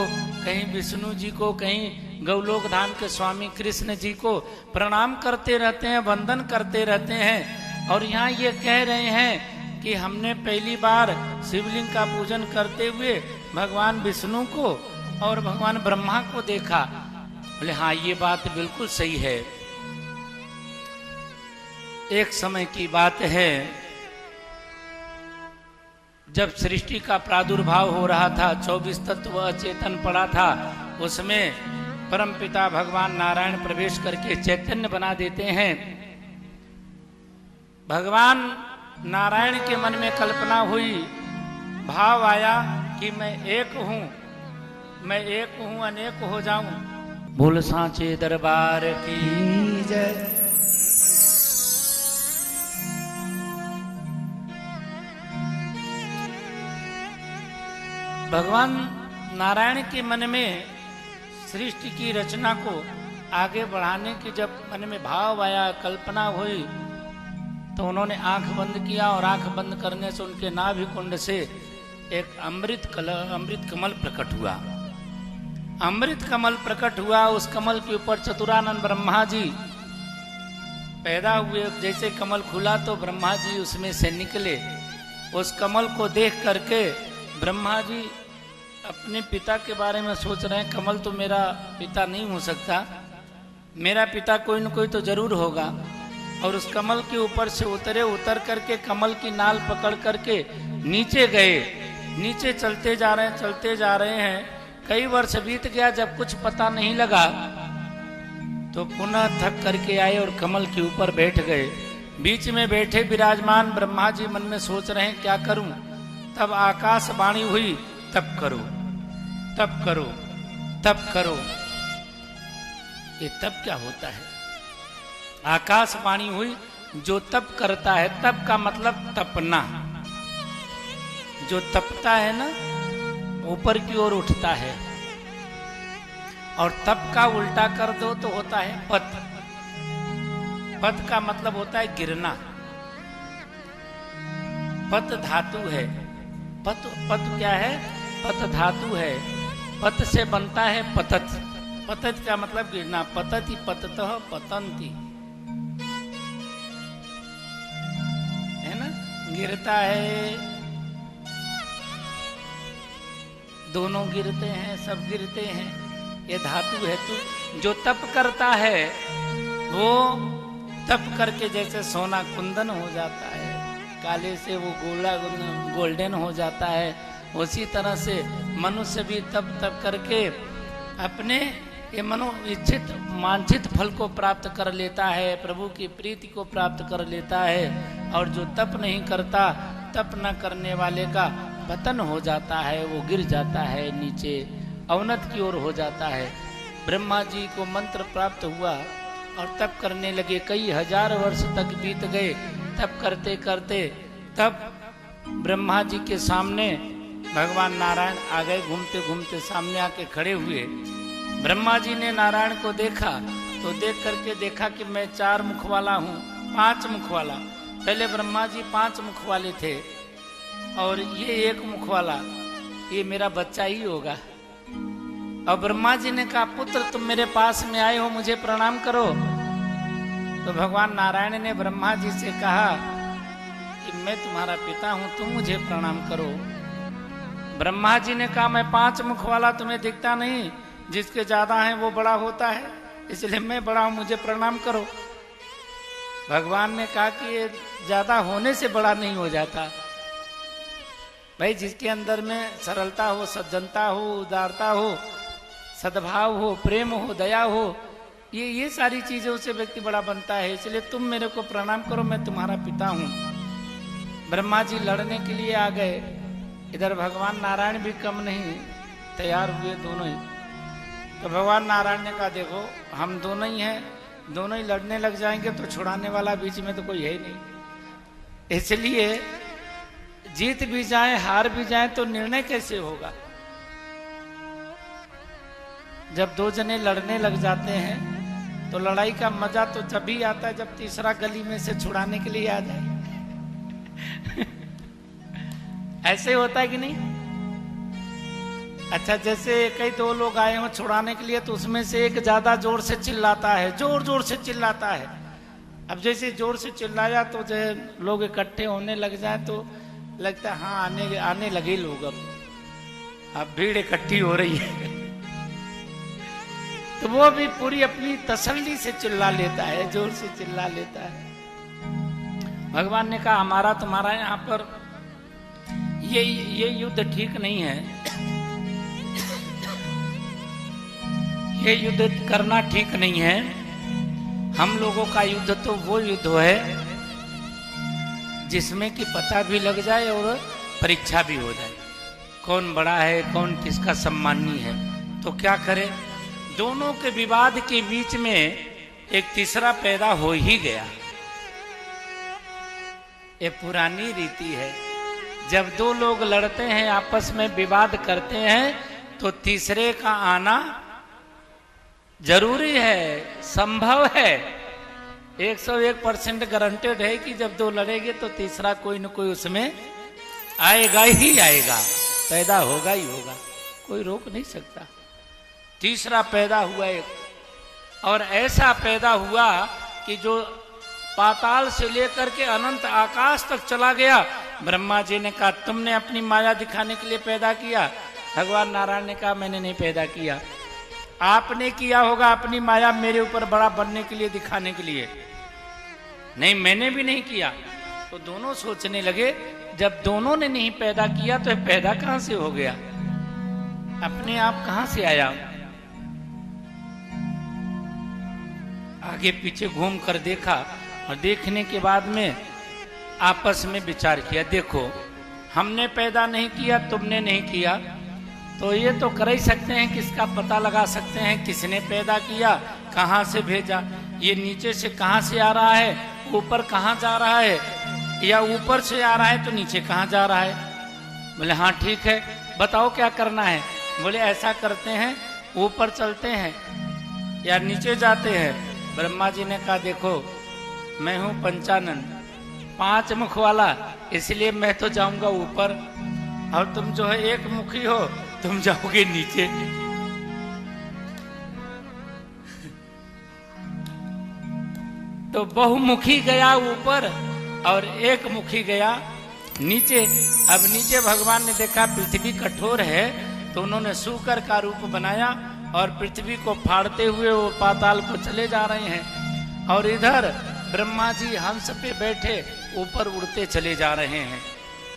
[SPEAKER 1] कहीं विष्णु जी को, कहीं गौलोक धाम के स्वामी कृष्ण जी को प्रणाम करते रहते हैं, वंदन करते रहते हैं। और यहाँ ये कह रहे हैं कि हमने पहली बार शिवलिंग का पूजन करते हुए भगवान विष्णु को और भगवान ब्रह्मा को देखा। बोले हाँ, ये बात बिल्कुल सही है। एक समय की बात है, जब सृष्टि का प्रादुर्भाव हो रहा था, 24 तत्व अचेतन पड़ा था, उसमें परमपिता भगवान नारायण प्रवेश करके चैतन्य बना देते हैं। भगवान नारायण के मन में कल्पना हुई, भाव आया कि मैं एक हूं, मैं एक हूं, अनेक हो जाऊं। बोल सांचे दरबार की
[SPEAKER 2] जय।
[SPEAKER 1] भगवान नारायण के मन में सृष्टि की रचना को आगे बढ़ाने की जब मन में भाव आया, कल्पना हुई, तो उन्होंने आंख बंद किया और आंख बंद करने से उनके नाभि कुंड से एक अमृत कमल प्रकट हुआ। अमृत कमल प्रकट हुआ, उस कमल के ऊपर चतुरानंद ब्रह्मा जी पैदा हुए। जैसे कमल खुला तो ब्रह्मा जी उसमें से निकले। उस कमल को देख करके ब्रह्मा जी अपने पिता के बारे में सोच रहे हैं, कमल तो मेरा पिता नहीं हो सकता, मेरा पिता कोई न कोई तो जरूर होगा। और उस कमल के ऊपर से उतर करके कमल की नाल पकड़ करके नीचे गए। नीचे चलते जा रहे हैं। कई वर्ष बीत गया, जब कुछ पता नहीं लगा तो पुनः थक करके आए और कमल के ऊपर बैठ गए। बीच में बैठे विराजमान ब्रह्मा जी मन में सोच रहे हैं क्या करूं। तब आकाशवाणी हुई, तप करो, तप करो, तप करो। ये तप क्या होता है? आकाशवाणी हुई, जो तप करता है, तप का मतलब तपना। जो तपता है ना, ऊपर की ओर उठता है। और तप का उल्टा कर दो तो होता है पत। पत का मतलब होता है गिरना। पत धातु है। पत क्या है? पत धातु है। पत से बनता है पतत। पतत का मतलब गिरना। पतति पततः पतंती, है ना, गिरता है, दोनों गिरते हैं, सब गिरते हैं, ये धातु है। तो जो तप करता है वो तप करके जैसे सोना कुंदन हो जाता है, काले से वो गोल्डन हो जाता है। उसी तरह से मनुष्य भी तप करके अपने ये मनो इच्छित वांछित फल को प्राप्त कर लेता है, प्रभु की प्रीति को प्राप्त कर लेता है। और जो तप नहीं करता, तप न करने वाले का पतन हो जाता है, वो गिर जाता है नीचे, अवनत की ओर हो जाता है। ब्रह्मा जी को मंत्र प्राप्त हुआ और तप करने लगे। कई हजार वर्ष तक बीत गए तप करते करते। तब ब्रह्मा जी के सामने भगवान नारायण आ गए, घूमते घूमते सामने आके खड़े हुए। ब्रह्मा जी ने नारायण को देखा तो देख करके देखा कि मैं 4 मुख वाला हूँ, 5 मुख वाला। पहले ब्रह्मा जी 5 मुख वाले थे और ये 1 मुख वाला, ये मेरा बच्चा ही होगा। और ब्रह्मा जी ने कहा, पुत्र तुम मेरे पास में आए हो, मुझे प्रणाम करो। तो भगवान नारायण ने ब्रह्मा जी से कहा कि मैं तुम्हारा पिता हूं, तुम मुझे प्रणाम करो। ब्रह्मा जी ने कहा, मैं 5 मुख वाला तुम्हें दिखता नहीं, जिसके ज्यादा है वो बड़ा होता है, इसलिए मैं बड़ा हूं, मुझे प्रणाम करो। भगवान ने कहा कि ये ज्यादा होने से बड़ा नहीं हो जाता भाई। जिसके अंदर में सरलता हो, सज्जनता हो, उदारता हो, सद्भाव हो, प्रेम हो, दया हो, ये सारी चीजों से व्यक्ति बड़ा बनता है। इसलिए तुम मेरे को प्रणाम करो, मैं तुम्हारा पिता हूं। ब्रह्मा जी लड़ने के लिए आ गए। इधर भगवान नारायण भी कम नहीं, तैयार हुए दोनों ही। तो भगवान नारायण ने कहा, देखो हम दोनों ही हैं, दोनों ही लड़ने लग जाएंगे तो छुड़ाने वाला बीच में तो कोई है ही नहीं। इसलिए जीत भी जाए हार भी जाए तो निर्णय कैसे होगा? जब 2 जने लड़ने लग जाते हैं तो लड़ाई का मजा तो जब भी आता है जब तीसरा गली में से छुड़ाने के लिए आ जाए। ऐसे होता है कि नहीं? अच्छा, जैसे कई दो लोग आए हो छुड़ाने के लिए, तो उसमें से एक ज्यादा जोर से चिल्लाता है, जोर जोर से चिल्लाता है। अब जैसे जोर से चिल्लाया तो जो लोग इकट्ठे होने लग जाए तो लगता है हाँ आने लगे लोग। अब भीड़ इकट्ठी हो रही है तो वो भी पूरी अपनी तसल्ली से चिल्ला लेता है, जोर से चिल्ला लेता है। भगवान ने कहा हमारा तुम्हारा यहाँ पर ये युद्ध ठीक नहीं है, ये युद्ध करना ठीक नहीं है। हम लोगों का युद्ध तो वो युद्ध है जिसमें कि पता भी लग जाए और परीक्षा भी हो जाए, कौन बड़ा है, कौन किसका सम्मानी है। तो क्या करें, दोनों के विवाद के बीच में एक तीसरा पैदा हो ही गया। ये पुरानी रीति है, जब दो लोग लड़ते हैं, आपस में विवाद करते हैं, तो तीसरे का आना जरूरी है, संभव है, 101% गारंटेड है कि जब दो लड़ेंगे तो तीसरा कोई न कोई उसमें आएगा ही आएगा, पैदा होगा ही होगा, कोई रोक नहीं सकता। तीसरा पैदा हुआ एक, और ऐसा पैदा हुआ कि जो पाताल से लेकर के अनंत आकाश तक चला गया। ब्रह्मा जी ने कहा तुमने अपनी माया दिखाने के लिए पैदा किया। भगवान नारायण ने कहा मैंने नहीं पैदा किया, आपने किया होगा अपनी माया मेरे ऊपर बड़ा बनने के लिए, दिखाने के लिए। नहीं, मैंने भी नहीं किया। तो दोनों सोचने लगे, जब दोनों ने नहीं पैदा किया तो पैदा कहां से हो गया, अपने आप कहां से आया। आगे पीछे घूम कर देखा, और देखने के बाद में आपस में विचार किया, देखो हमने पैदा नहीं किया, तुमने नहीं किया, तो ये तो कर ही सकते हैं, किसका पता लगा सकते हैं किसने पैदा किया, कहां से भेजा, ये नीचे से कहां से आ रहा है, ऊपर कहां जा रहा है, या ऊपर से आ रहा है तो नीचे कहां जा रहा है। बोले हाँ ठीक है, बताओ क्या करना है। बोले ऐसा करते हैं, ऊपर चलते हैं या नीचे जाते हैं। ब्रह्मा जी ने कहा देखो मैं हूं पंचानन, 5 मुख वाला, इसलिए मैं तो जाऊंगा ऊपर, और तुम जो है एक मुखी हो, तुम जाओगे नीचे। तो बहुमुखी गया ऊपर और एक मुखी गया नीचे। अब नीचे भगवान ने देखा पृथ्वी कठोर है, तो उन्होंने सूकर का रूप बनाया और पृथ्वी को फाड़ते हुए वो पाताल को चले जा रहे हैं। और इधर ब्रह्मा जी हंस पे बैठे ऊपर उड़ते चले जा रहे हैं।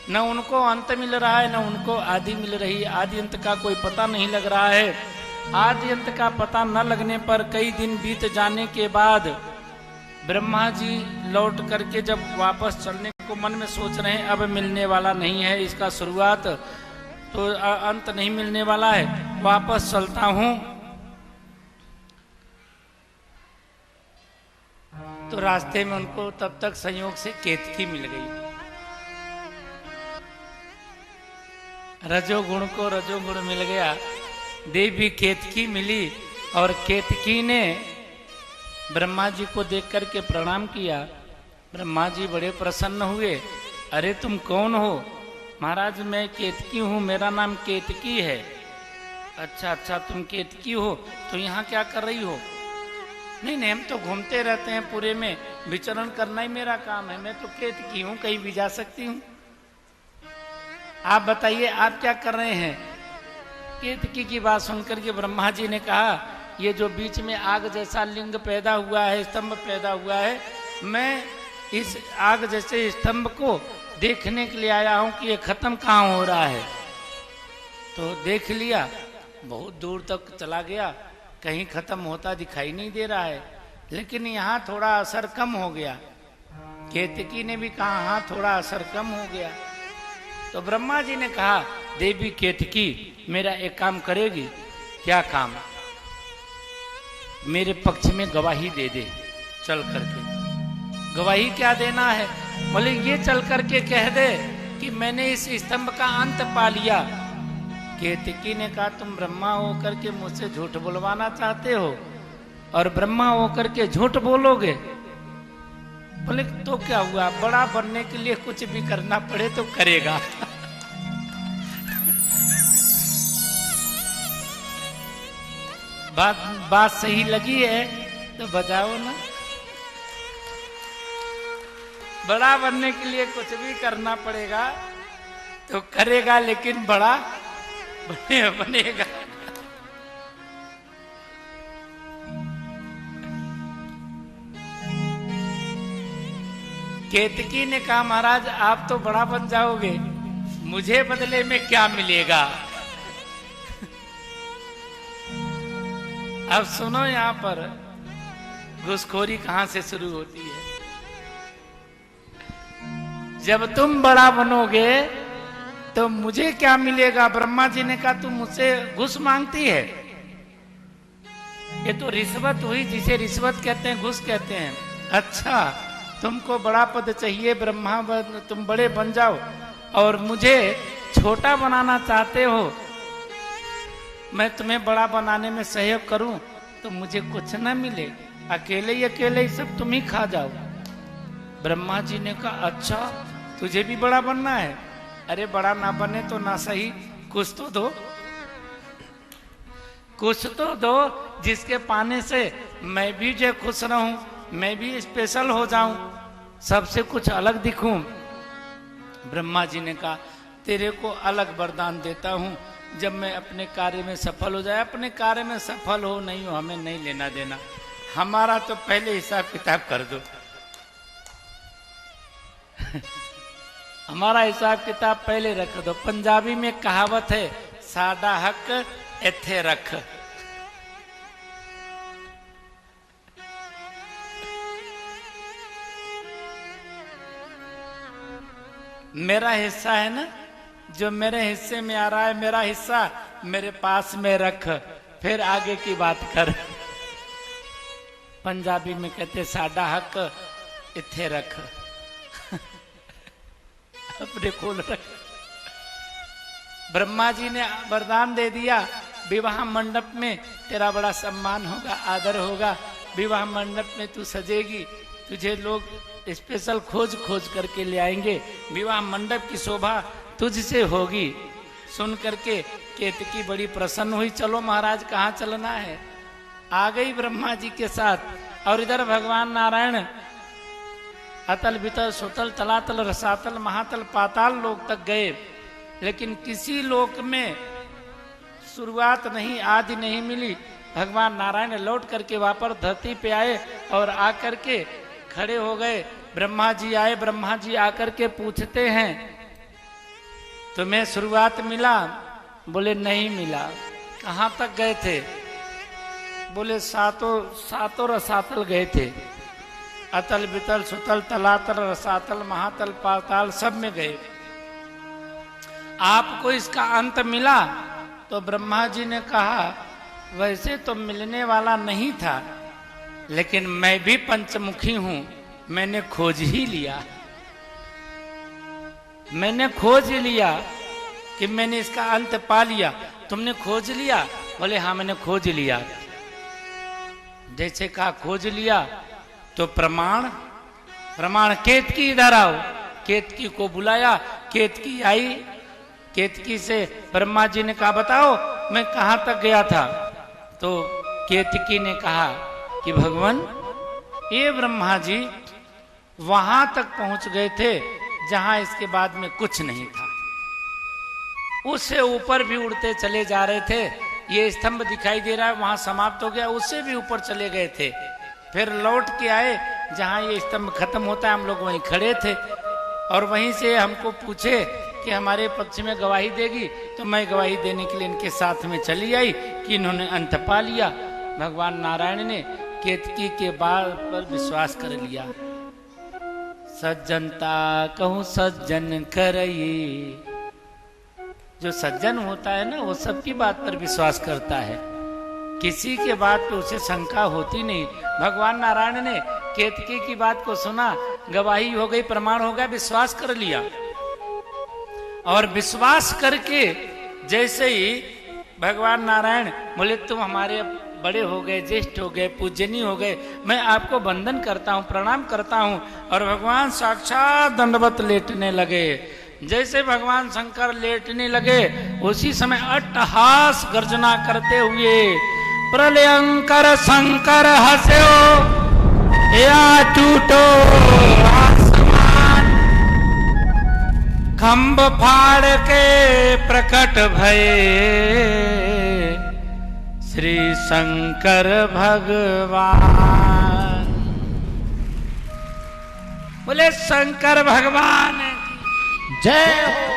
[SPEAKER 1] न उनको अंत मिल रहा है, न उनको आदि मिल रही है, आदि अंत का कोई पता नहीं लग रहा है। आदि अंत का पता न लगने पर कई दिन बीत जाने के बाद ब्रह्मा जी लौट करके जब वापस चलने को मन में सोच रहे हैं, अब मिलने वाला नहीं है, इसका शुरुआत तो अंत नहीं मिलने वाला है, वापस चलता हूं। तो रास्ते में उनको तब तक संयोग से केतकी मिल गई। रजोगुण को रजोगुण मिल गया, देवी केतकी मिली, और केतकी ने ब्रह्मा जी को देख करके प्रणाम किया। ब्रह्मा जी बड़े प्रसन्न हुए, अरे तुम कौन हो। महाराज मैं केतकी हूँ, मेरा नाम केतकी है। अच्छा तुम केतकी हो, तो यहाँ क्या कर रही हो। नहीं हम तो घूमते रहते हैं, पूरे में विचरण करना ही मेरा काम है, मैं तो केतकी हूँ, कहीं भी जा सकती हूँ। आप बताइए आप क्या कर रहे हैं। केतकी की बात सुनकर के ब्रह्मा जी ने कहा ये जो बीच में आग जैसा लिंग पैदा हुआ है, स्तंभ पैदा हुआ है, मैं इस आग जैसे स्तंभ को देखने के लिए आया हूं कि ये खत्म कहाँ हो रहा है। तो देख लिया, बहुत दूर तक चला गया, कहीं खत्म होता दिखाई नहीं दे रहा है, लेकिन यहाँ थोड़ा असर कम हो गया। केतकी ने भी कहा हाँ थोड़ा असर कम हो गया। तो ब्रह्मा जी ने कहा देवी केतकी मेरा एक काम करेगी। क्या काम। मेरे पक्ष में गवाही दे दे, चल करके। गवाही क्या देना है। बोले ये चल करके कह दे कि मैंने इस स्तंभ का अंत पा लिया। केतकी ने कहा तुम ब्रह्मा होकर के मुझसे झूठ बुलवाना चाहते हो और ब्रह्मा होकर के झूठ बोलोगे। बोले तो क्या हुआ, बड़ा बनने के लिए कुछ भी करना पड़े तो करेगा। बात सही लगी है तो बजाओ ना। बड़ा बनने के लिए कुछ भी करना पड़ेगा तो करेगा, लेकिन बड़ा बनेगा। केतकी ने कहा महाराज आप तो बड़ा बन जाओगे, मुझे बदले में क्या मिलेगा? अब सुनो यहां पर घूसखोरी कहां से शुरू होती है। जब तुम बड़ा बनोगे तो मुझे क्या मिलेगा? ब्रह्मा जी ने कहा तुम मुझसे घूस मांगती है। ये तो रिश्वत हुई, जिसे रिश्वत कहते हैं, घूस कहते हैं। अच्छा तुमको बड़ा पद चाहिए, ब्रह्मा तुम बड़े बन जाओ और मुझे छोटा बनाना चाहते हो, मैं तुम्हें बड़ा बनाने में सहयोग करूं तो मुझे कुछ ना मिले, अकेले ही सब तुम ही खा जाओ। ब्रह्मा जी ने कहा अच्छा तुझे भी बड़ा बनना है? अरे बड़ा ना बने तो ना सही, कुछ तो दो, कुछ तो दो जिसके पाने से मैं भी जो खुश रहूं, मैं भी स्पेशल हो जाऊं, सबसे कुछ अलग दिखूं। ब्रह्मा जी ने कहा तेरे को अलग वरदान देता हूं, जब मैं अपने कार्य में सफल हो जाए। अपने कार्य में सफल हो नहीं हो हमें नहीं लेना देना, हमारा तो पहले हिसाब किताब कर दो। हमारा हिसाब किताब पहले रख दो। पंजाबी में कहावत है साडा हक इत्थे रख। मेरा हिस्सा है ना, जो मेरे हिस्से में आ रहा है, मेरा हिस्सा मेरे पास में रख, फिर आगे की बात कर। पंजाबी में कहते साडा हक इत्थे रख। अपने खोल रख। ब्रह्मा जी ने वरदान दे दिया, विवाह मंडप में तेरा बड़ा सम्मान होगा, आदर होगा, विवाह मंडप में तू सजेगी, तुझे लोग स्पेशल खोज खोज करके ले आएंगे, विवाह मंडप की शोभा तुझसे होगी। सुन करके केतकी बड़ी प्रसन्न हुई, चलो महाराज कहाँ चलना है। आ गई ब्रह्मा जी के साथ। और इधर भगवान नारायण अतल वितल सुतल तलातल रसातल महातल पाताल लोक तक गए, लेकिन किसी लोक में शुरुआत नहीं, आदि नहीं मिली। भगवान नारायण लौट करके वापस धरती पे आए और आकर के खड़े हो गए। ब्रह्मा जी आए, ब्रह्मा जी आकर के पूछते हैं तुम्हें शुरुआत मिला? बोले नहीं मिला। कहाँ तक गए थे? बोले सातों रसातल गए थे, अतल वितल सुतल तलातल रसातल महातल पाताल सब में गए। आपको इसका अंत मिला? तो ब्रह्मा जी ने कहा वैसे तो मिलने वाला नहीं था, लेकिन मैं भी पंचमुखी हूं, मैंने खोज ही लिया। मैंने खोज लिया कि मैंने इसका अंत पा लिया। तुमने खोज लिया? बोले हाँ मैंने खोज लिया। जैसे कहा खोज लिया तो प्रमाण केतकी इधर आओ। केतकी को बुलाया, केतकी आई। केतकी से ब्रह्मा जी ने कहा बताओ मैं कहाँ तक गया था। तो केतकी ने कहा कि भगवान ये ब्रह्मा जी वहां तक पहुंच गए थे जहां इसके बाद में कुछ नहीं था, उससे ऊपर भी उड़ते चले जा रहे थे। ये स्तंभ दिखाई दे रहा है वहां समाप्त हो गया, उससे भी ऊपर चले गए थे। फिर लौट के आए जहां ये स्तंभ खत्म होता है, हम लोग वहीं खड़े थे और वहीं से हमको पूछे कि हमारे पक्ष में गवाही देगी, तो मैं गवाही देने के लिए इनके साथ में चली आई कि इन्होंने अंत पा लिया। भगवान नारायण ने केतकी के बात पर विश्वास कर लिया। सज्जनता कहूँ सज्जन करई, जो सज्जन होता है ना वो सबकी बात पर विश्वास करता है, किसी के बात पे उसे शंका होती नहीं। भगवान नारायण ने केतकी की बात को सुना, गवाही हो गई, प्रमाण हो गया, विश्वास कर लिया। और विश्वास करके जैसे ही भगवान नारायण बोले तुम हमारे बड़े हो गए, ज्येष्ठ हो गए, पूजनीय हो गए, मैं आपको वंदन करता हूँ, प्रणाम करता हूँ। और भगवान साक्षात दंडवत लेटने लगे। जैसे भगवान शंकर लेटने लगे उसी समय अट्टहास गर्जना करते हुए प्रलयंकर शंकर हस्यो या टूटो आसमान, खंभ फाड़ के प्रकट भये श्री शंकर भगवान। बोले शंकर भगवान
[SPEAKER 2] जय हो।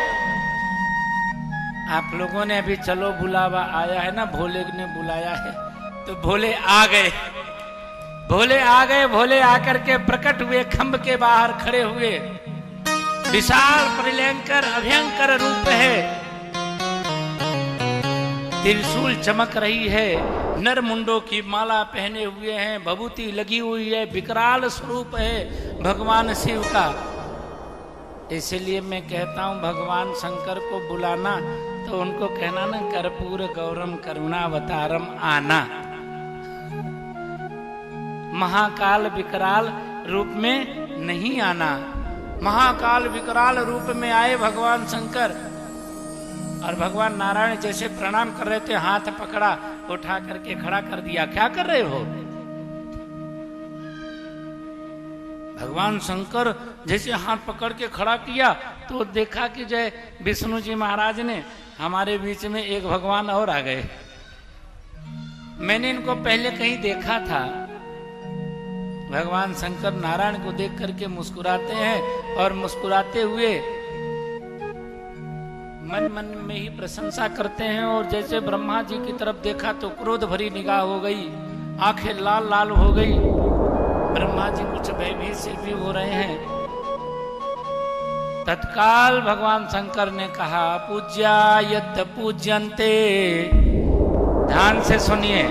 [SPEAKER 1] आप लोगों ने अभी चलो बुलावा आया है ना, भोले ने बुलाया है तो भोले आ गए। भोले आ गए, भोले आकर के प्रकट हुए, खंभ के बाहर खड़े हुए। विशाल प्रलयंकर अभयंकर रूप है, त्रिशूल चमक रही है, नर मुंडों की माला पहने हुए हैं, भभूति लगी हुई है, विकराल स्वरूप है भगवान शिव का। इसलिए मैं कहता हूं भगवान शंकर को बुलाना तो उनको कहना ना कर्पूर गौरम करुणावतारम आना। महाकाल विकराल रूप में नहीं आना। महाकाल विकराल रूप में आए भगवान शंकर और भगवान नारायण जैसे प्रणाम कर रहे थे, हाथ पकड़ा, उठा करके खड़ा कर दिया। क्या कर रहे हो? भगवान शंकर जैसे हाथ पकड़ के खड़ा किया तो देखा कि जय विष्णु जी महाराज ने हमारे बीच में एक भगवान और आ गए। मैंने इनको पहले कहीं देखा था। भगवान शंकर नारायण को देख करके मुस्कुराते हैं और मुस्कुराते हुए मन मन में ही प्रशंसा करते हैं। और जैसे ब्रह्मा जी की तरफ देखा तो क्रोध भरी निगाह हो गई, आंखें लाल लाल हो गई। ब्रह्मा जी कुछ भयभीत से भी हो रहे हैं। तत्काल भगवान शंकर ने कहा पूज्या यत् पूज्यन्ते, ध्यान से सुनिए,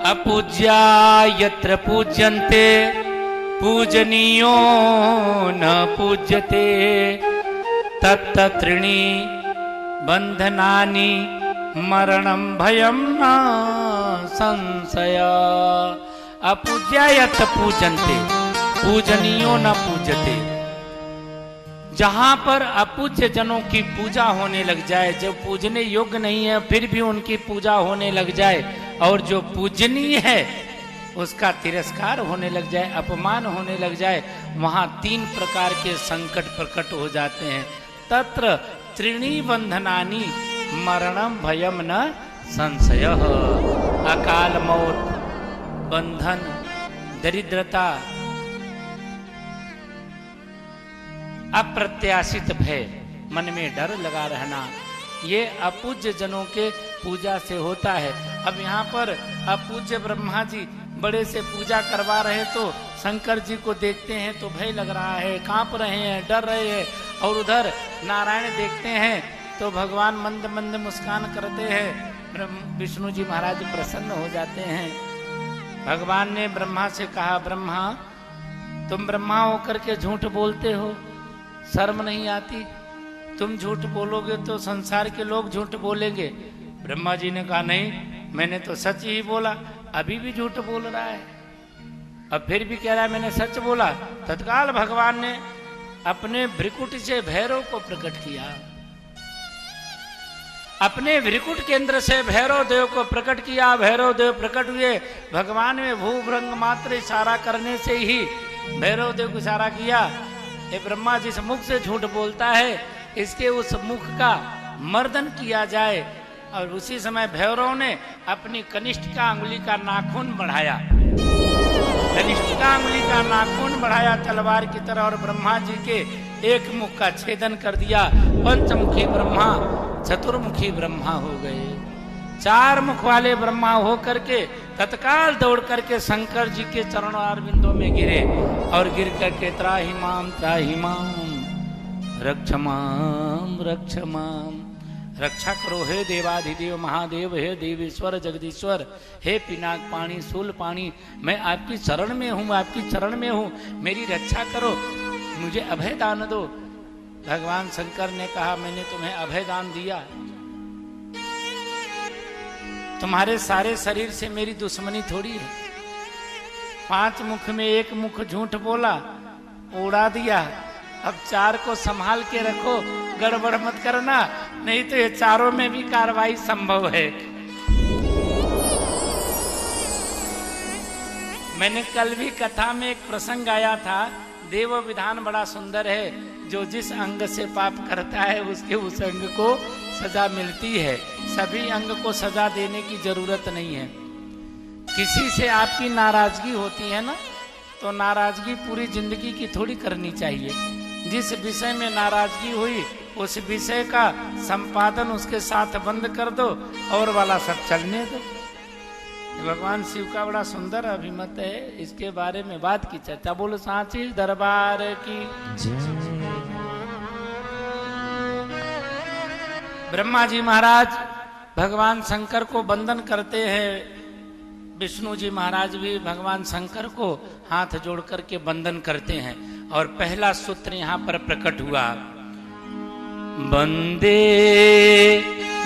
[SPEAKER 1] अपूज्या यत्र पूज्यन्ते पूजनीयो न पूज्यते तत्तत्रिणी बंधनानि मरणं भयं न संशय। अपूज्या यत् पूजन्ते पूजनीयो न पूज्यते। जहां पर अपूज्य जनों की पूजा होने लग जाए, जो पूजने योग्य नहीं है फिर भी उनकी पूजा होने लग जाए, और जो पूजनीय है उसका तिरस्कार होने लग जाए, अपमान होने लग जाए, वहां 3 प्रकार के संकट प्रकट हो जाते हैं। तत्र त्रीणि बंधनानि मरणम भयम न संशय। अकाल मौत, बंधन, दरिद्रता, अप्रत्याशित भय, मन में डर लगा रहना, ये अपूज्य जनों के पूजा से होता है। अब यहाँ पर अपूज्य ब्रह्मा जी बड़े से पूजा करवा रहे तो शंकर जी को देखते हैं तो भय लग रहा है, कांप रहे हैं, डर रहे हैं। और उधर नारायण देखते हैं तो भगवान मंद मंद मुस्कान करते हैं। विष्णु जी महाराज प्रसन्न हो जाते हैं। भगवान ने ब्रह्मा से कहा, ब्रह्मा तुम ब्रह्मा होकर के झूठ बोलते हो, शर्म नहीं आती? तुम झूठ बोलोगे तो संसार के लोग झूठ बोलेंगे। ब्रह्मा जी ने कहा नहीं, मैंने तो सच ही बोला। अभी भी झूठ बोल रहा है, अब फिर भी कह रहा है मैंने सच बोला। तत्काल भगवान ने अपने भ्रिकुट से भैरव को प्रकट किया। अपने भ्रिकुट केंद्र से भैरव देव को प्रकट किया। भैरव देव प्रकट हुए। भगवान में भूभृंग मात्र इशारा करने से ही भैरव देव को इशारा किया, ये ब्रह्मा जिस मुख से झूठ बोलता है इसके उस मुख का मर्दन किया जाए। और उसी समय भैरव ने अपनी कनिष्ठिका अंगुली का नाखून बढ़ाया, कनिष्ठिका अंगुली का नाखून बढ़ाया तलवार की तरह, और ब्रह्मा जी के एक मुख का छेदन कर दिया। पंचमुखी ब्रह्मा चतुर्मुखी ब्रह्मा हो गए। 4 मुख वाले ब्रह्मा हो करके तत्काल दौड़ करके शंकर जी के चरणों अरविंदों में गिरे और गिर करके त्राहि माम रक्ष माम रक्ष माम, रक्षा करो हे देवाधिदेव महादेव, हे देवेश्वर जगदीश्वर, हे पिनाक पाणी शूल पाणी, मैं आपकी शरण में हूँ, आपकी चरण में हूँ, मेरी रक्षा करो, मुझे अभय दान दो। भगवान शंकर ने कहा मैंने तुम्हें अभय दान दिया, तुम्हारे सारे शरीर से मेरी दुश्मनी थोड़ी है। 5 मुख में 1 मुख झूठ बोला, उड़ा दिया, अब 4 को संभाल के रखो, गड़बड़ मत करना, नहीं तो ये चारों में भी कार्रवाई संभव है। मैंने कल भी कथा में एक प्रसंग आया था, देव विधान बड़ा सुंदर है, जो जिस अंग से पाप करता है उसके उस अंग को सजा मिलती है। सभी अंग को सजा देने की जरूरत नहीं है। किसी से आपकी नाराजगी होती है ना, तो नाराजगी पूरी जिंदगी की थोड़ी करनी चाहिए। जिस विषय में नाराजगी हुई उस विषय का संपादन उसके साथ बंद कर दो और वाला सब चलने दो। भगवान शिव का बड़ा सुंदर अभिमत है, इसके बारे में बात की चर्चा। बोलो सांची दरबार की। ब्रह्मा जी महाराज भगवान शंकर को वंदन करते हैं, विष्णु जी महाराज भी भगवान शंकर को हाथ जोड़ करके वंदन करते हैं। और पहला सूत्र यहाँ पर प्रकट हुआ, वंदे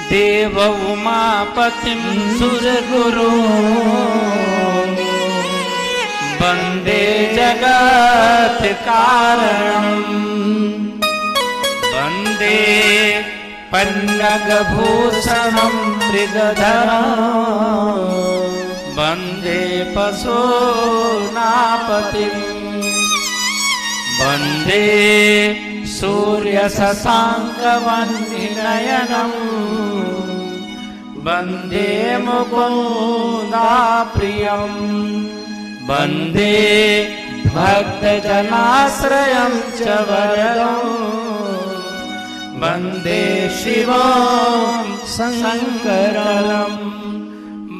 [SPEAKER 1] देव उमापतिम सुर गुरु, वंदे जगत कारणम, वंदे पन्नग भूषणम मृगधरम, वंदे पशूनापतिम, वंदे सूर्य शशांक वह्निनयनम, वंदे मुकुंदा प्रियम, वंदे भक्त जनाश्रयं च वरदं, वंदे शिवं शंकरं,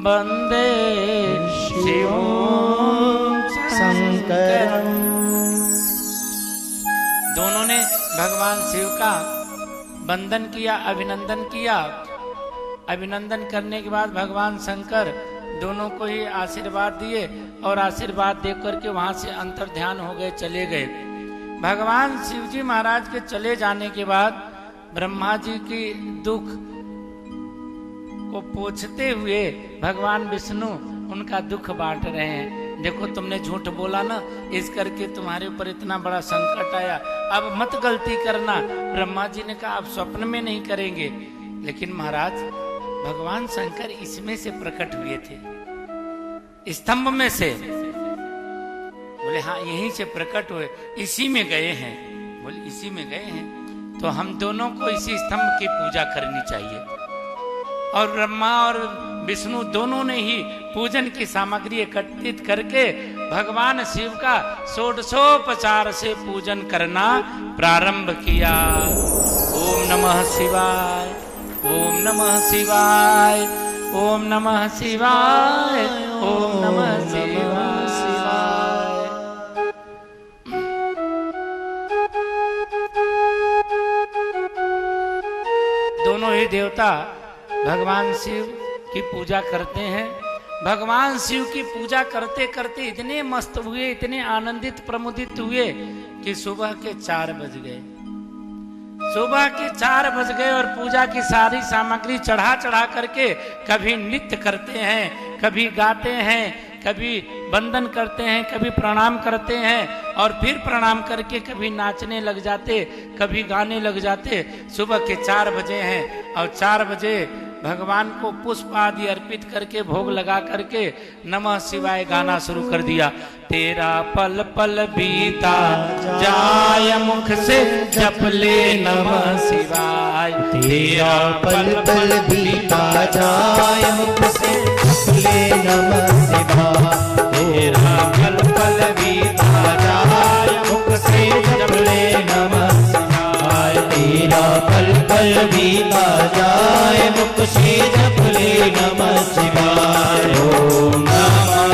[SPEAKER 1] वंदे शिवं शंकरं। दोनों ने भगवान शिव का वंदन किया, अभिनंदन किया। अभिनंदन करने के बाद भगवान शंकर दोनों को ही आशीर्वाद दिए और आशीर्वाद देकर के वहां से अंतर ध्यान हो गए, चले गए। भगवान शिव जी महाराज के चले जाने के बाद ब्रह्मा जी की दुख को पोंछते हुए भगवान विष्णु उनका दुख बांट रहे हैं। देखो तुमने झूठ बोला ना, इस करके तुम्हारे ऊपर इतना बड़ा संकट आया, अब मत गलती करना। ब्रह्मा जी ने कहा आप स्वप्न में नहीं करेंगे। लेकिन महाराज भगवान शंकर इसमें से प्रकट हुए थे, स्तंभ में से। बोले हाँ यहीं से प्रकट हुए, इसी में गए हैं। बोले इसी में गए हैं तो हम दोनों को इसी स्तंभ की पूजा करनी चाहिए। और ब्रह्मा और विष्णु दोनों ने ही पूजन की सामग्री एकत्रित करके भगवान शिव का षोडशोपचार से पूजन करना प्रारंभ किया। ओम नमः शिवाय, ओम नमः शिवाय, ओम नमः शिवाय, ओम नमः शिवाय। दोनों ही देवता भगवान शिव की पूजा करते हैं। भगवान शिव की पूजा करते करते इतने मस्त हुए, इतने आनंदित प्रमुदित हुए कि सुबह के 4 बज गए। सुबह के 4 बज गए और पूजा की सारी सामग्री चढ़ा चढ़ा करके कभी नृत्य करते हैं, कभी गाते हैं, कभी वंदन करते हैं, कभी प्रणाम करते हैं और फिर प्रणाम करके कभी नाचने लग जाते, कभी गाने लग जाते। सुबह के 4 बजे हैं और 4 बजे भगवान को पुष्प आदि अर्पित करके भोग लगा करके नमः शिवाय गाना शुरू कर दिया। तेरा पल पल बीता जाय मुख से जप ले नमः शिवाय,
[SPEAKER 2] तेरा पल पल बीता जाय मुख से जप ले नमः शिवाय,
[SPEAKER 1] तेरा पल पल बीता जाय मुख से जप ले नमः शिवाय,
[SPEAKER 2] तेरा पल पल बीता जाय मुख से जप ले नमः शिवाय। ओम नमः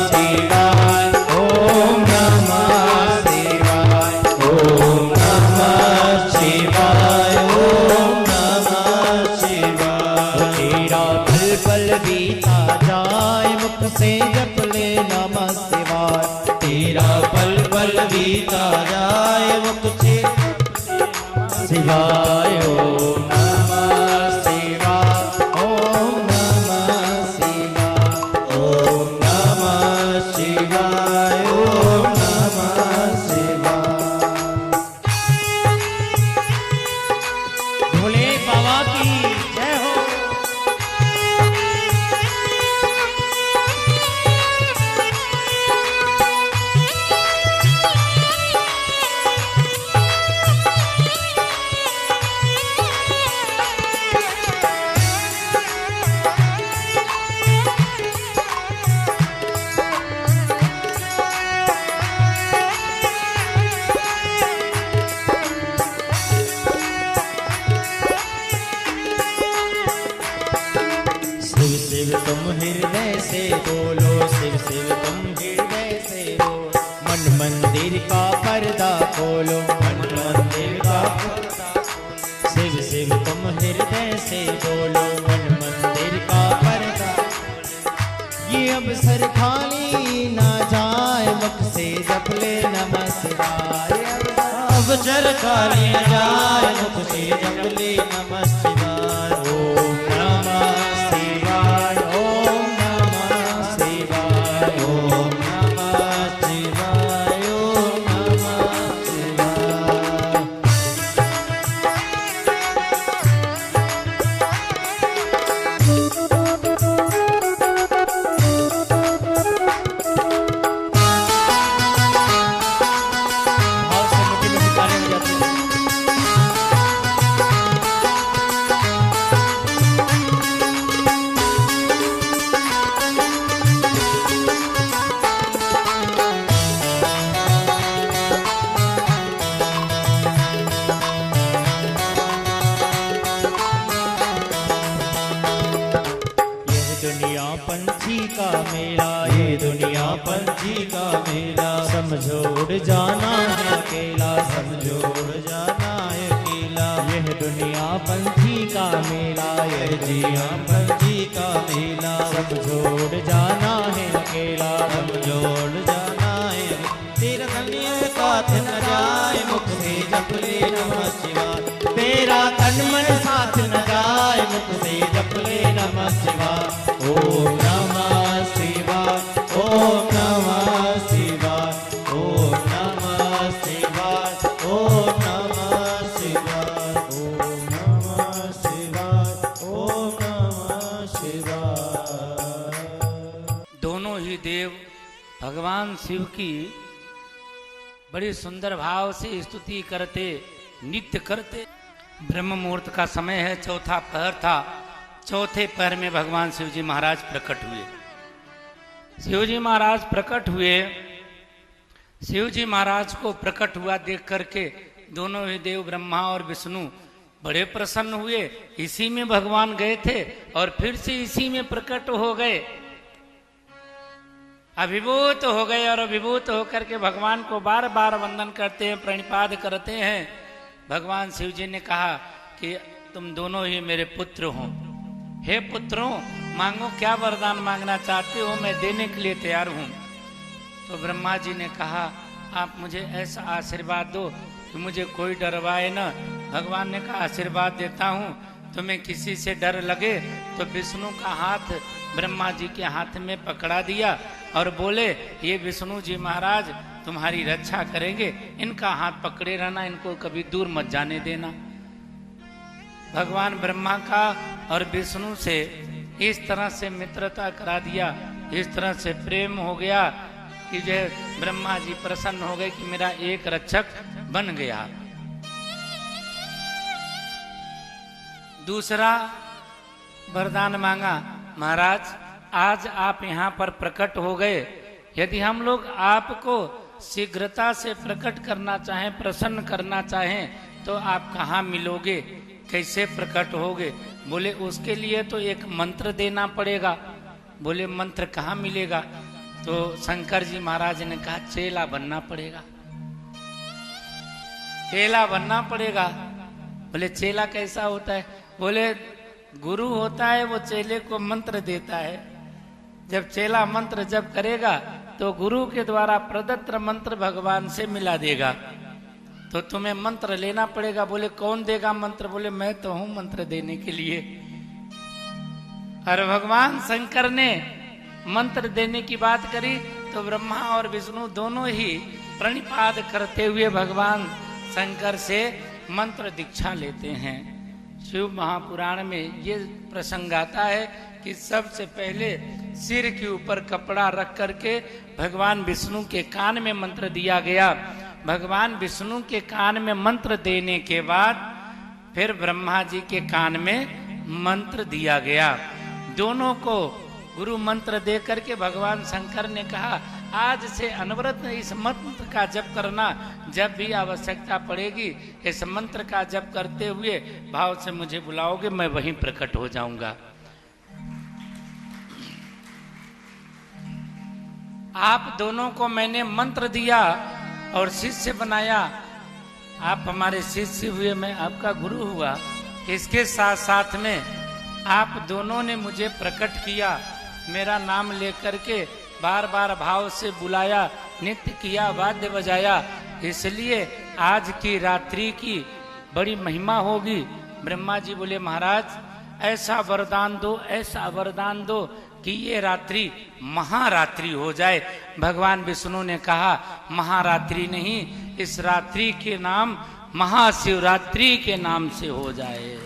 [SPEAKER 2] शिवाय, ओम नमः शिवाय, ओम नमः शिवाय, ओम नमः शिवाय। तेरा पल पल बीता जाय मुख से जप ले नमः शिवाय, तेरा पल पल बीता जाय मुख से शिवाय। ओम नमः शिवाय, ओम नमः शिवाय, ओम नमः शिवाय, ओम नमः शिवाय। भोले बाबा की जय हो। का पर्दा खोलो, मन मंदिर का पर्दा खोलो। शिव शिव तुम हृदय से बोलो, मन मंदिर का पर्दा खोलो। ये अवसर खाली ना जाए, मुख से जप ले नमः शिवाय। अवसर खाली ना जाए, मुख से जप ले नमः शिवाय। ओम नमः शिवाय, ओम नमः शिवाय, ओम नमः शिवाय, ओम नमः शिवाय। भाव से मुट्ठी में ठिकाने हो जाते हैं। दुनिया पंछी का मेला, ये दुनिया पंछी का मेला। समझो उड़ जाना है अकेला, समझो उड़ जाना है अकेला। यह दुनिया पंछी का मेला, यह दुनिया पंछी का मेला। समझो उड़ जाना है अकेला, समझो उड़ जाना है। तेरा तन साथ न जाए, मुख से जप ले नमः शिवाय। तेरा तन मन साथ न जाए, मुख से जप ले नमः शिवाय। ओम नमः शिवाय, ओम नमः शिवाय, ओम नमः शिवाय, ओम नमः शिवाय, ओम नमः शिवाय, ओम नमः शिवाय।
[SPEAKER 1] दोनों ही देव भगवान शिव की बड़ी सुंदर भाव से स्तुति करते, नित्य करते। ब्रह्म मुहूर्त का समय है, चौथा पहर था। चौथे पहर में भगवान शिव जी महाराज प्रकट हुए। शिव जी महाराज प्रकट हुए। शिव जी महाराज को प्रकट हुआ देख करके दोनों ही देव ब्रह्मा और विष्णु बड़े प्रसन्न हुए। इसी में भगवान गए थे और फिर से इसी में प्रकट हो गए, अभिभूत हो गए। और अभिभूत होकर के भगवान को बार बार वंदन करते हैं, प्रणिपात करते हैं। भगवान शिव जी ने कहा कि तुम दोनों ही मेरे पुत्र हो। हे पुत्रों, मांगो, क्या वरदान मांगना चाहते हो, मैं देने के लिए तैयार हूं। तो ब्रह्मा जी ने कहा, आप मुझे ऐसा आशीर्वाद दो कि मुझे कोई डरवाए न। भगवान ने कहा, आशीर्वाद देता हूं, तुम्हें किसी से डर लगे तो विष्णु का हाथ ब्रह्मा जी के हाथ में पकड़ा दिया और बोले, ये विष्णु जी महाराज तुम्हारी रक्षा करेंगे, इनका हाथ पकड़े रहना, इनको कभी दूर मत जाने देना। भगवान ब्रह्मा का और विष्णु से इस तरह से मित्रता करा दिया, इस तरह से प्रेम हो गया कि जो ब्रह्मा जी प्रसन्न हो गए कि मेरा एक रक्षक बन गया। दूसरा वरदान मांगा, महाराज आज आप यहाँ पर प्रकट हो गए, यदि हम लोग आपको शीघ्रता से प्रकट करना चाहें, प्रसन्न करना चाहें, तो आप कहाँ मिलोगे, कैसे प्रकट होगे? बोले उसके लिए तो एक मंत्र देना पड़ेगा। बोले मंत्र कहाँ मिलेगा? तो शंकर जी महाराज ने कहा, चेला बनना पड़ेगा, चेला बनना पड़ेगा। बोले चेला कैसा होता है? बोले गुरु होता है, वो चेले को मंत्र देता है। जब चेला मंत्र जप करेगा तो गुरु के द्वारा प्रदत्त मंत्र भगवान से मिला देगा। तो तुम्हें मंत्र लेना पड़ेगा। बोले कौन देगा मंत्र? बोले मैं तो हूं मंत्र देने के लिए। और भगवान शंकर ने मंत्र देने की बात करी तो ब्रह्मा और विष्णु दोनों ही प्रणिपात करते हुए भगवान शंकर से मंत्र दीक्षा लेते हैं। शिव महापुराण में ये प्रसंग आता है कि सबसे पहले सिर के ऊपर कपड़ा रख करके भगवान विष्णु के कान में मंत्र दिया गया। भगवान विष्णु के कान में मंत्र देने के बाद फिर ब्रह्मा जी के कान में मंत्र दिया गया। दोनों को गुरु मंत्र दे करके भगवान शंकर ने कहा, आज से अनवरत इस मंत्र का जप करना, जब भी आवश्यकता पड़ेगी इस मंत्र का जप करते हुए भाव से मुझे बुलाओगे, मैं वहीं प्रकट हो जाऊंगा। आप दोनों को मैंने मंत्र दिया और शिष्य बनाया। आप हमारे शिष्य हुए, मैं आपका गुरु हुआ। इसके साथ साथ में आप दोनों ने मुझे प्रकट किया, मेरा नाम लेकर के बार बार भाव से बुलाया, नित्य किया, वाद्य बजाया। इसलिए आज की रात्रि की बड़ी महिमा होगी। ब्रह्मा जी बोले महाराज ऐसा वरदान दो, ऐसा वरदान दो कि ये रात्रि महारात्रि हो जाए। भगवान विष्णु ने कहा महारात्रि नहीं, इस रात्रि के नाम महाशिवरात्रि के नाम से हो जाए।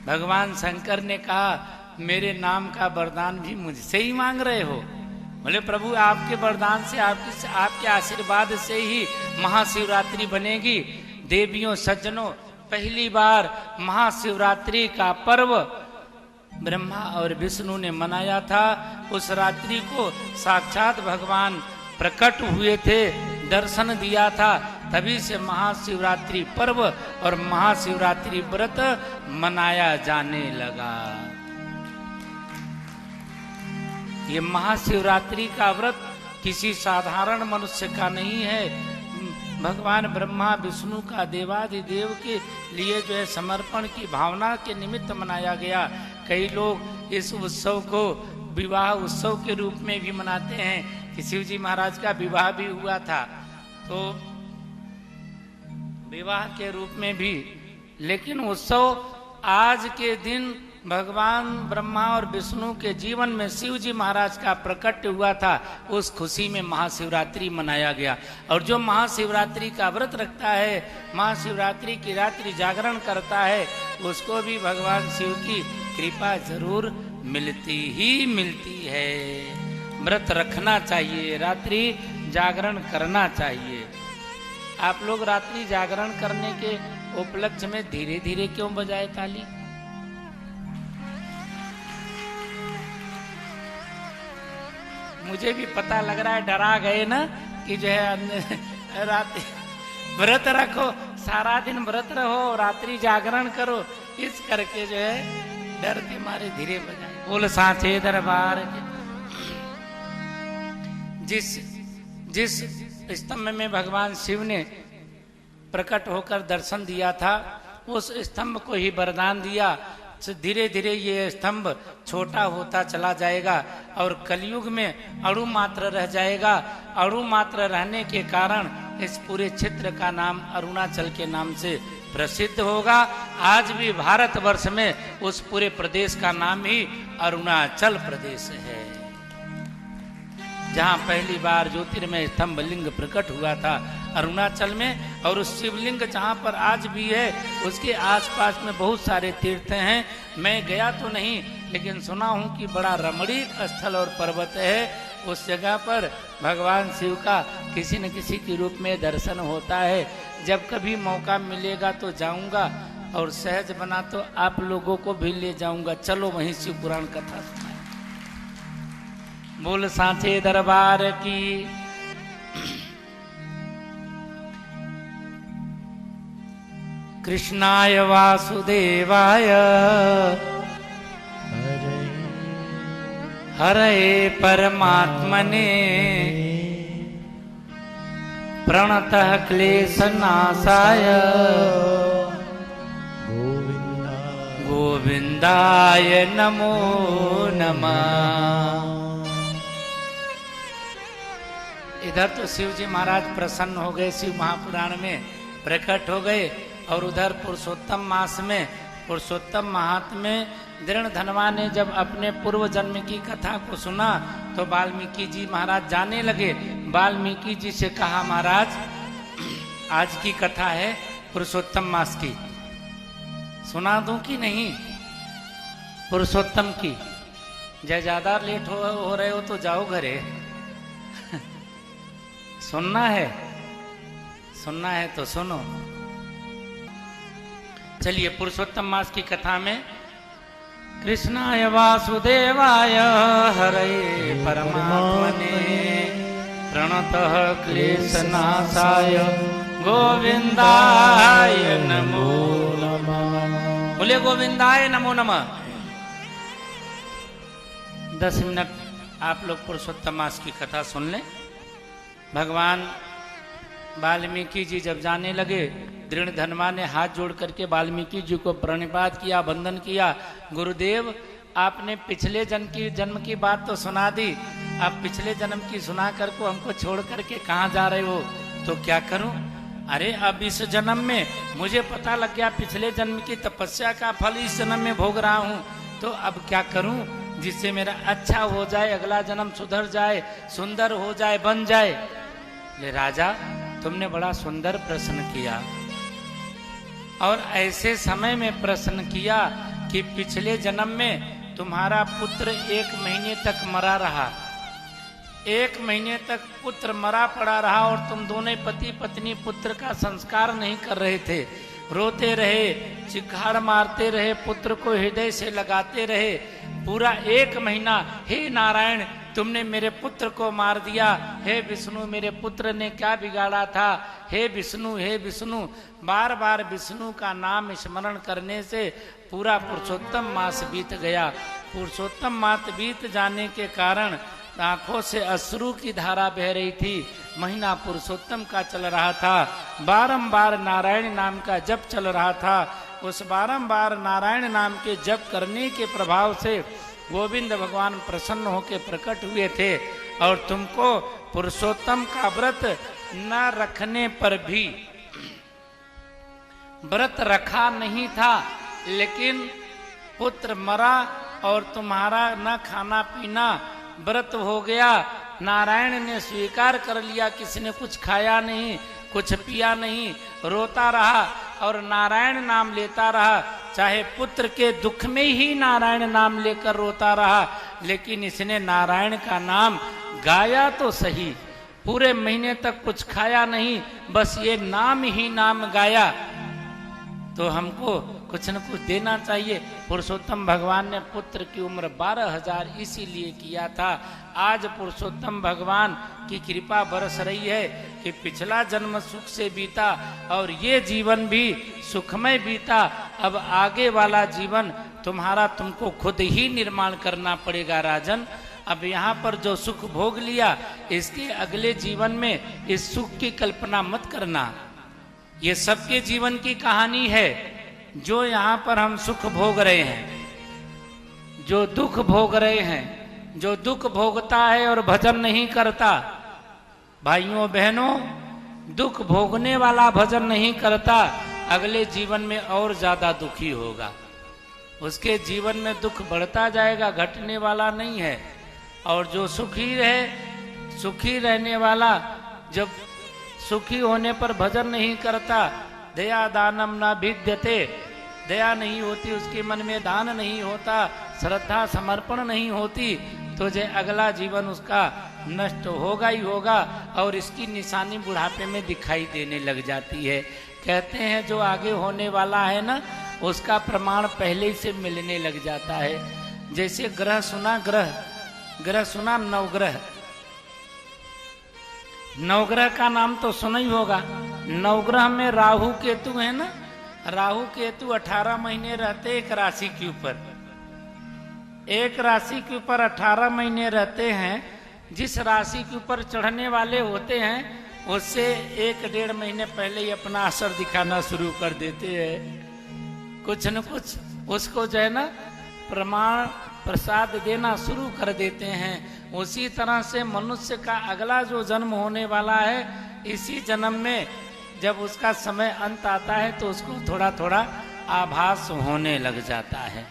[SPEAKER 1] भगवान शंकर ने कहा मेरे नाम का वरदान भी मुझसे ही मांग रहे हो? बोले प्रभु आपके वरदान से, आपके आशीर्वाद से ही महाशिवरात्रि बनेगी। देवियों सज्जनों, पहली बार महाशिवरात्रि का पर्व ब्रह्मा और विष्णु ने मनाया था। उस रात्रि को साक्षात भगवान प्रकट हुए थे, दर्शन दिया था, तभी से महाशिवरात्रि पर्व और महाशिवरात्रि व्रत मनाया जाने लगा। ये महाशिवरात्रि का व्रत किसी साधारण मनुष्य का नहीं है। भगवान ब्रह्मा विष्णु का देवादिदेव के लिए जो है समर्पण की भावना के निमित्त मनाया गया। कई लोग इस उत्सव को विवाह उत्सव के रूप में भी मनाते हैं कि शिव जी महाराज का विवाह भी हुआ था, तो विवाह के रूप में भी। लेकिन उत्सव आज के दिन भगवान ब्रह्मा और विष्णु के जीवन में शिव जी महाराज का प्रकट हुआ था, उस खुशी में महाशिवरात्रि मनाया गया। और जो महाशिवरात्रि का व्रत रखता है, महाशिवरात्रि की रात्रि जागरण करता है, उसको भी भगवान शिव की कृपा जरूर मिलती ही मिलती है। व्रत रखना चाहिए, रात्रि जागरण करना चाहिए। आप लोग रात्रि जागरण करने के उपलक्ष्य में धीरे धीरे क्यों बजाए ताली? मुझे भी पता लग रहा है, डरा गए ना कि जो है रात्रि व्रत रखो, सारा दिन व्रत रहो, रात्रि जागरण करो, इस करके जो है डर के मारे धीरे बजाए। बोल सांचे दरबार के। जिस स्तंभ में भगवान शिव ने प्रकट होकर दर्शन दिया था, उस स्तंभ को ही वरदान दिया। धीरे धीरे ये स्तंभ छोटा होता चला जाएगा और कलयुग में अणु मात्र रह जाएगा। अणु मात्र रहने के कारण इस पूरे क्षेत्र का नाम अरुणाचल के नाम से प्रसिद्ध होगा। आज भी भारतवर्ष में उस पूरे प्रदेश का नाम ही अरुणाचल प्रदेश है, जहाँ पहली बार ज्योतिर्मय स्तंभ लिंग प्रकट हुआ था अरुणाचल में। और उस शिवलिंग जहाँ पर आज भी है, उसके आसपास में बहुत सारे तीर्थ हैं। मैं गया तो नहीं, लेकिन सुना हूँ कि बड़ा रमणीक स्थल और पर्वत है। उस जगह पर भगवान शिव का किसी न किसी के रूप में दर्शन होता है। जब कभी मौका मिलेगा तो जाऊंगा, और सहज बना तो आप लोगों को भी ले जाऊंगा। चलो वहीं शिव पुराण कथा सुनाए। बोल सांचे दरबार की। कृष्णाय वासुदेवाय हरे परमात्मने प्रणतः क्लेशनाशाय गोविंदाय नमो नमः। इधर तो शिव जी महाराज प्रसन्न हो गए, शिव महापुराण में प्रकट हो गए। और उधर पुरुषोत्तम मास में, पुरुषोत्तम माहात्म्य में दृढ़ धनवा ने जब अपने पूर्व जन्म की कथा को सुना तो वाल्मीकि जी महाराज जाने लगे। वाल्मीकि जी से कहा महाराज आज की कथा है पुरुषोत्तम मास की, सुना दूं कि नहीं? पुरुषोत्तम की। ज्यादा लेट हो रहे हो तो जाओ घरे। सुनना है, सुनना है तो सुनो। चलिए पुरुषोत्तम मास की कथा में कृष्णाय वासुदेवाय हरे परमात्मने प्रणतः क्लेशनाशाय गोविंदाय नमो नमः। बोले गोविंदाय नमो नमः। 10 मिनट आप लोग पुरुषोत्तम मास की कथा सुन लें। भगवान वाल्मीकि जी जब जाने लगे, दृढ़ धर्मा ने हाथ जोड़ करके वाल्मीकि जी को प्रणिपात किया, वंदन किया। गुरुदेव, आपने पिछले जन्म की बात तो सुना दी, आप पिछले जन्म की सुना कर को हमको छोड़ करके कहाँ जा रहे हो? तो क्या करूं? अरे अब इस जन्म में मुझे पता लग गया पिछले जन्म की तपस्या का फल इस जन्म में भोग रहा हूं, तो अब क्या करूं जिससे मेरा अच्छा हो जाए, अगला जन्म सुधर जाए, सुंदर हो जाए, बन जाए। ले राजा, तुमने बड़ा सुंदर प्रश्न किया, और ऐसे समय में प्रश्न किया कि पिछले जन्म में तुम्हारा पुत्र 1 महीने तक मरा रहा, 1 महीने तक पुत्र मरा पड़ा रहा, और तुम दोनों पति पत्नी पुत्र का संस्कार नहीं कर रहे थे, रोते रहे, चिखाड़ मारते रहे, पुत्र को हृदय से लगाते रहे पूरा 1 महीना। हे नारायण, तुमने मेरे पुत्र को मार दिया। हे विष्णु, मेरे पुत्र ने क्या बिगाड़ा था? हे विष्णु, हे विष्णु। बार बार विष्णु का नाम स्मरण करने से पूरा पुरुषोत्तम मास बीत गया। पुरुषोत्तम मास बीत जाने के कारण आंखों से अश्रु की धारा बह रही थी। महीना पुरुषोत्तम का चल रहा था, बारंबार नारायण नाम का जप चल रहा था। उस बारंबार नारायण नाम के जप करने के प्रभाव से गोविंद भगवान प्रसन्न होकर प्रकट हुए थे, और तुमको पुरुषोत्तम का व्रत न रखने पर भी, व्रत रखा नहीं था लेकिन पुत्र मरा और तुम्हारा न खाना पीना व्रत हो गया। नारायण ने स्वीकार कर लिया, किसी ने कुछ खाया नहीं, कुछ पिया नहीं, रोता रहा और नारायण नाम लेता रहा। चाहे पुत्र के दुख में ही नारायण नाम लेकर रोता रहा, लेकिन इसने नारायण का नाम गाया तो सही, पूरे महीने तक कुछ खाया नहीं, बस ये नाम ही नाम गाया। तो हमको कुछ न कुछ देना चाहिए। पुरुषोत्तम भगवान ने पुत्र की उम्र 12,000 इसीलिए किया था। आज पुरुषोत्तम भगवान की कृपा बरस रही है कि पिछला जन्म सुख से बीता और ये जीवन भी सुखमय बीता। अब आगे वाला जीवन तुम्हारा तुमको खुद ही निर्माण करना पड़ेगा राजन। अब यहाँ पर जो सुख भोग लिया, इसके अगले जीवन में इस सुख की कल्पना मत करना। ये सबके जीवन की कहानी है। जो यहाँ पर हम सुख भोग रहे हैं, जो दुख भोग रहे हैं, जो दुख भोगता है और भजन नहीं करता, भाइयों बहनों, दुख भोगने वाला भजन नहीं करता, अगले जीवन में और ज्यादा दुखी होगा। उसके जीवन में दुख बढ़ता जाएगा, घटने वाला नहीं है। और जो सुखी रहे, सुखी रहने वाला, जब सुखी होने पर भजन नहीं करता, दया दानम न भिद्यते, दया नहीं होती उसके मन में, दान नहीं होता, श्रद्धा समर्पण नहीं होती, तो जो अगला जीवन उसका नष्ट होगा ही होगा। और इसकी निशानी बुढ़ापे में दिखाई देने लग जाती है। कहते हैं जो आगे होने वाला है ना, उसका प्रमाण पहले ही से मिलने लग जाता है। जैसे ग्रह सुना, ग्रह सुना, नवग्रह, नवग्रह का नाम तो सुना ही होगा। नवग्रह में राहु केतु है ना, राहु केतु 18 महीने रहते एक राशि के ऊपर, एक राशि के ऊपर 18 महीने रहते हैं। जिस राशि के ऊपर चढ़ने वाले होते हैं, उससे 1-1.5 महीने पहले ही अपना असर दिखाना शुरू कर देते हैं। कुछ न कुछ उसको जो है ना प्रमाण प्रसाद देना शुरू कर देते हैं। उसी तरह से मनुष्य का अगला जो जन्म होने वाला है, इसी जन्म में जब उसका समय अंत आता है तो उसको थोड़ा थोड़ा आभास होने लग जाता है।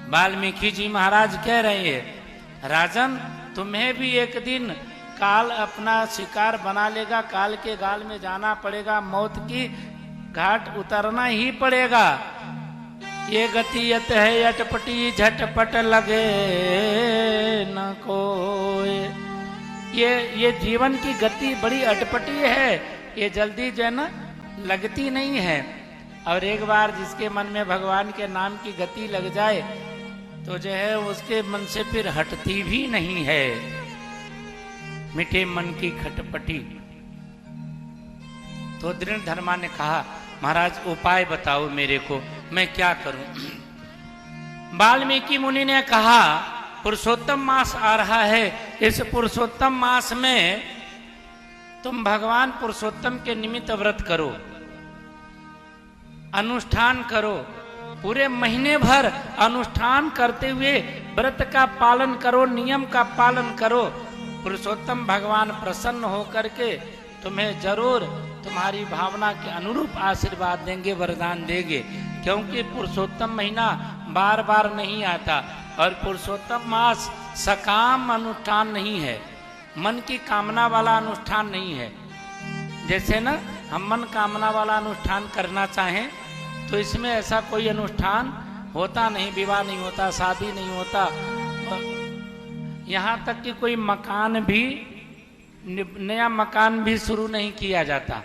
[SPEAKER 1] वाल्मीकि जी महाराज कह रहे हैं, राजन तुम्हें भी एक दिन काल अपना शिकार बना लेगा, काल के गाल में जाना पड़ेगा, मौत की घाट उतरना ही पड़ेगा। ये गति यत है अटपटी, झटपट लगे न कोई। ये जीवन की गति बड़ी अटपटी है, ये जल्दी जो है ना लगती नहीं है। और एक बार जिसके मन में भगवान के नाम की गति लग जाए तो जो है उसके मन से फिर हटती भी नहीं है। मीठे मन की खटपटी। तो दृढ़ धर्मा ने कहा, महाराज उपाय बताओ मेरे को, मैं क्या करूं। वाल्मीकि मुनि ने कहा, पुरुषोत्तम मास आ रहा है, इस पुरुषोत्तम मास में तुम भगवान पुरुषोत्तम के निमित्त व्रत करो, अनुष्ठान करो, पूरे महीने भर अनुष्ठान करते हुए व्रत का पालन करो, नियम का पालन करो। पुरुषोत्तम भगवान प्रसन्न होकर के तुम्हें जरूर तुम्हारी भावना के अनुरूप आशीर्वाद देंगे, वरदान देंगे। क्योंकि पुरुषोत्तम महीना बार बार नहीं आता और पुरुषोत्तम मास सकाम अनुष्ठान नहीं है, मन की कामना वाला अनुष्ठान नहीं है। जैसे ना हम मन कामना वाला अनुष्ठान करना चाहें तो इसमें ऐसा कोई अनुष्ठान होता नहीं, विवाह नहीं होता, शादी नहीं होता, यहाँ तक कि कोई मकान भी, नया मकान भी शुरू नहीं किया जाता,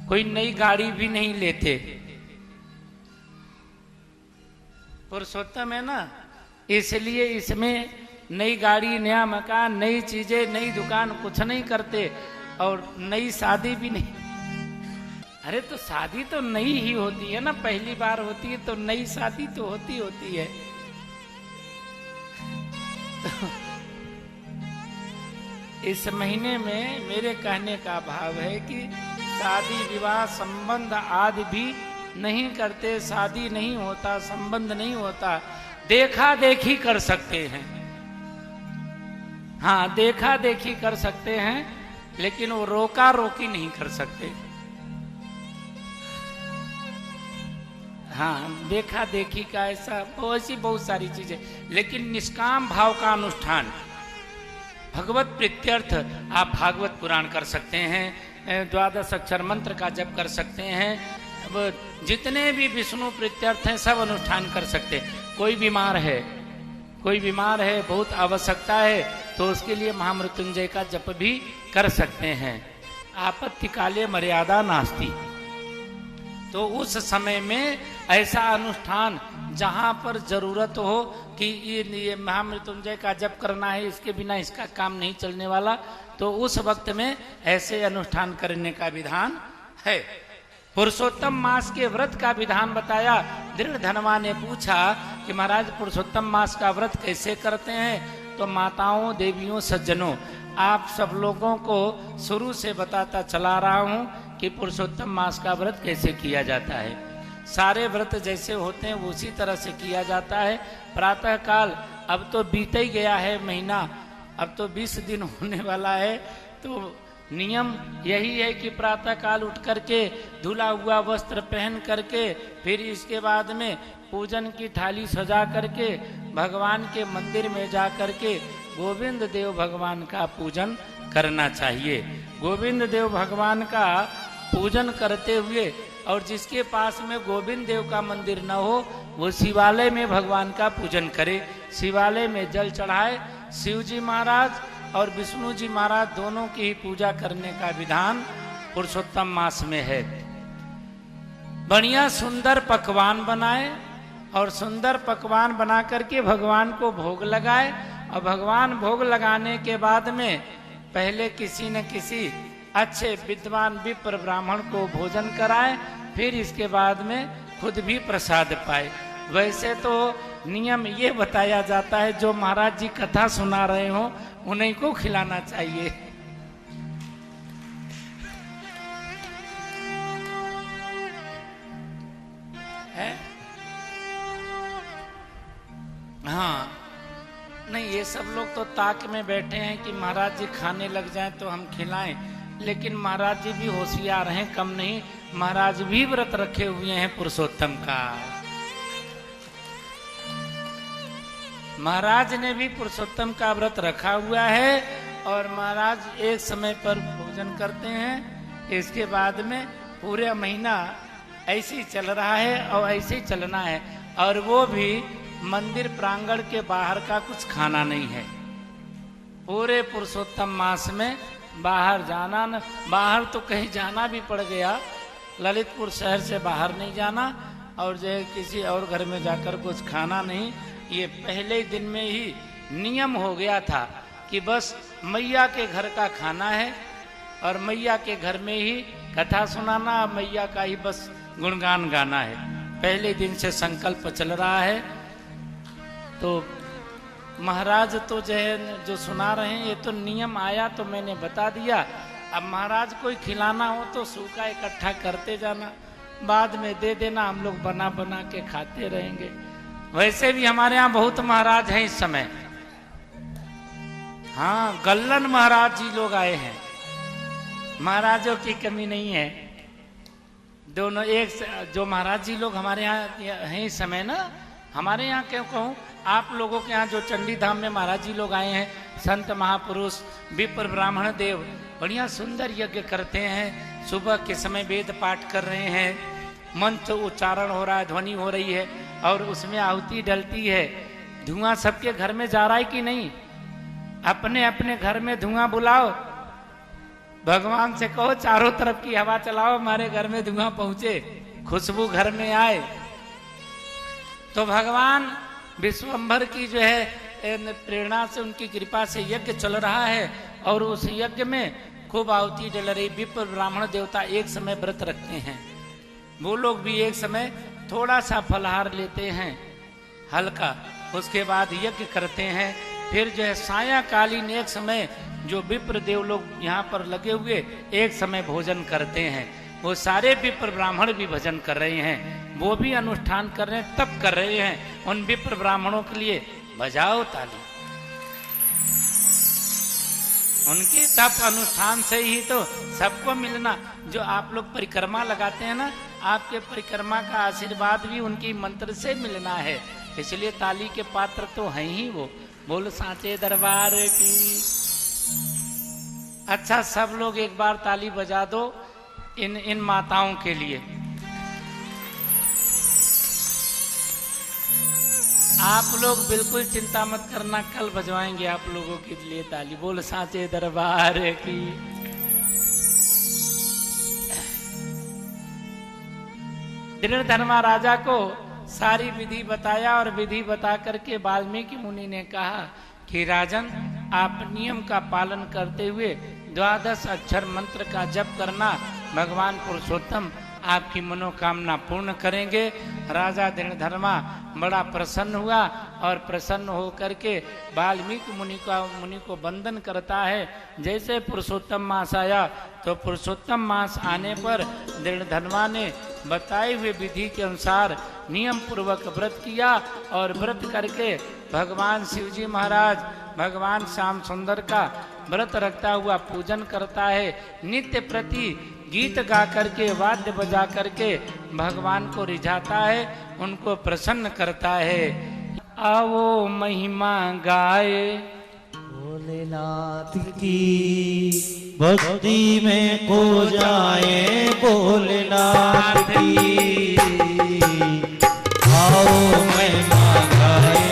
[SPEAKER 1] कोई नई गाड़ी भी नहीं लेते। पुरुषोत्तम है ना, इसलिए इसमें नई गाड़ी, नया मकान, नई चीजें, नई दुकान कुछ नहीं करते और नई शादी भी नहीं। अरे तो शादी तो नई ही होती है ना, पहली बार होती है तो नई शादी तो होती है। तो इस महीने में मेरे कहने का भाव है कि शादी विवाह संबंध आदि भी नहीं करते, शादी नहीं होता, संबंध नहीं होता, देखा देखी कर सकते हैं। हाँ, देखा देखी कर सकते हैं, लेकिन वो रोका रोकी नहीं कर सकते। हाँ, देखा देखी का ऐसा ऐसी बहुत सारी चीजें, लेकिन निष्काम भाव का अनुष्ठान, भगवत प्रीत्यर्थ आप भागवत पुराण कर सकते हैं, 12 अक्षर मंत्र का जप कर सकते हैं, जितने भी विष्णु प्रीत्यर्थ हैं सब अनुष्ठान कर सकते हैं। कोई बीमार है, बहुत आवश्यकता है तो उसके लिए महामृत्युंजय का जप भी कर सकते हैं। आपत्ति काले मर्यादा नास्ति। तो उस समय में ऐसा अनुष्ठान जहाँ पर जरूरत हो कि ये महामृत्युंजय का जप करना है, इसके बिना इसका काम नहीं चलने वाला, तो उस वक्त में ऐसे अनुष्ठान करने का विधान है। पुरुषोत्तम मास के व्रत का विधान बताया। दृढ़ धनवा ने पूछा कि महाराज पुरुषोत्तम मास का व्रत कैसे करते हैं? तो माताओं, देवियों, सज्जनों, आप सब लोगों को शुरू से बताता चला रहा हूँ कि पुरुषोत्तम मास का व्रत कैसे किया जाता है। सारे व्रत जैसे होते हैं उसी तरह से किया जाता है। प्रातः काल, अब तो बीत ही गया है महीना, अब तो 20 दिन होने वाला है, तो नियम यही है कि प्रातः काल उठ करके धुला हुआ वस्त्र पहन करके फिर इसके बाद में पूजन की थाली सजा करके भगवान के मंदिर में जा करके गोविंद देव भगवान का पूजन करना चाहिए। गोविंद देव भगवान का पूजन करते हुए, और जिसके पास में गोविंद देव का मंदिर न हो वो शिवालय में भगवान का पूजन करे। शिवालय में जल चढ़ाए। शिव जी महाराज और विष्णु जी महाराज दोनों की ही पूजा करने का विधान पुरुषोत्तम मास में है। बढ़िया सुंदर पकवान बनाए और सुंदर पकवान बना करके भगवान को भोग लगाए, और भगवान भोग लगाने के बाद में पहले किसी न किसी अच्छे विद्वान विप्र ब्राह्मण को भोजन कराए, फिर इसके बाद में खुद भी प्रसाद पाए। वैसे तो नियम ये बताया जाता है जो महाराज जी कथा सुना रहे हो उन्हीं को खिलाना चाहिए। है? हाँ, नहीं, ये सब लोग तो ताक में बैठे हैं कि महाराज जी खाने लग जाएं तो हम खिलाएं, लेकिन महाराज जी भी होशियार हैं, कम नहीं, महाराज भी व्रत रखे हुए हैं पुरुषोत्तम का। महाराज ने भी पुरुषोत्तम का व्रत रखा हुआ है और महाराज एक समय पर भोजन करते हैं। इसके बाद में पूरे महीना ऐसे ही चल रहा है और ऐसे ही चलना है, और वो भी मंदिर प्रांगण के बाहर का कुछ खाना नहीं है। पूरे पुरुषोत्तम मास में बाहर जाना न, बाहर तो कहीं जाना भी पड़ गया, ललितपुर शहर से बाहर नहीं जाना, और जो है किसी और घर में जाकर कुछ खाना नहीं। ये पहले दिन में ही नियम हो गया था कि बस मैया के घर का खाना है और मैया के घर में ही कथा सुनाना, मैया का ही बस गुणगान गाना है। पहले दिन से संकल्प चल रहा है। तो महाराज तो जो है जो सुना रहे हैं, ये तो नियम आया तो मैंने बता दिया। अब महाराज कोई खिलाना हो तो सूखा इकट्ठा करते जाना, बाद में दे देना, हम लोग बना बना के खाते रहेंगे। वैसे भी हमारे यहाँ बहुत महाराज हैं इस समय। हाँ, गल्लन महाराज जी लोग आए हैं, महाराजों की कमी नहीं है। दोनों एक जो महाराज जी लोग हमारे यहाँ हैं इस समय ना, हमारे यहाँ क्यों कहूँ, आप लोगों के यहाँ जो चंडी धाम में महाराज जी लोग आए हैं, संत महापुरुष विप्र ब्राह्मण देव बढ़िया सुंदर यज्ञ करते हैं। सुबह के समय वेद पाठ कर रहे हैं, मंत्र उच्चारण हो रहा है, ध्वनि हो रही है और उसमें आहुति डलती है। धुआं सबके घर में जा रहा है कि नहीं? अपने अपने घर में धुआं बुलाओ, भगवान से कहो चारों तरफ की हवा चलाओ, हमारे घर में धुआं पहुंचे, खुशबू घर में आए। तो भगवान विश्वंभर की जो है प्रेरणा से, उनकी कृपा से यज्ञ चल रहा है और उस यज्ञ में खूब आहुति डल रही। विप्र ब्राह्मण देवता एक समय व्रत रखते हैं, वो लोग भी एक समय थोड़ा सा फलहार लेते हैं हल्का, उसके बाद यज्ञ करते हैं। फिर जो है सायंकालीन एक समय जो विप्र देव लोग यहाँ पर लगे हुए एक समय भोजन करते हैं। वो सारे विप्र ब्राह्मण भी भजन कर रहे हैं, वो भी अनुष्ठान कर रहे हैं, तप कर रहे हैं। उन विप्र ब्राह्मणों के लिए बजाओ ताली। उनके तप अनुष्ठान से ही तो सबको मिलना। जो आप लोग परिक्रमा लगाते हैं ना, आपके परिक्रमा का आशीर्वाद भी उनकी मंत्र से मिलना है, इसलिए ताली के पात्र तो हैं ही वो। बोल सांचे दरबार की। अच्छा, सब लोग एक बार ताली बजा दो इन माताओं के लिए। आप लोग बिल्कुल चिंता मत करना, कल बजवाएंगे आप लोगों के लिए ताली। बोल सांचे दरबार की। दृढ़धर्मा राजा को सारी विधि बताया और विधि बता करके वाल्मीकि मुनि ने कहा कि राजन, आप नियम का पालन करते हुए 12 अक्षर मंत्र का जप करना, भगवान पुरुषोत्तम आपकी मनोकामना पूर्ण करेंगे। राजा दृढ़धर्मा बड़ा प्रसन्न हुआ और प्रसन्न होकर के वाल्मीकि मुनि को वंदन करता है। जैसे पुरुषोत्तम मास आया तो पुरुषोत्तम मास आने पर दृढ़धर्मा ने बताए हुए विधि के अनुसार नियम पूर्वक व्रत किया और व्रत करके भगवान शिवजी महाराज, भगवान श्याम सुंदर का व्रत रखता हुआ पूजन करता है। नित्य प्रति गीत गा करके, वाद्य बजा करके भगवान को रिझाता है, उनको प्रसन्न करता है। आओ महिमा गाए
[SPEAKER 2] भोलेनाथ की, भक्ति में खो जाए भोलेनाथ की। आओ महिमा गाए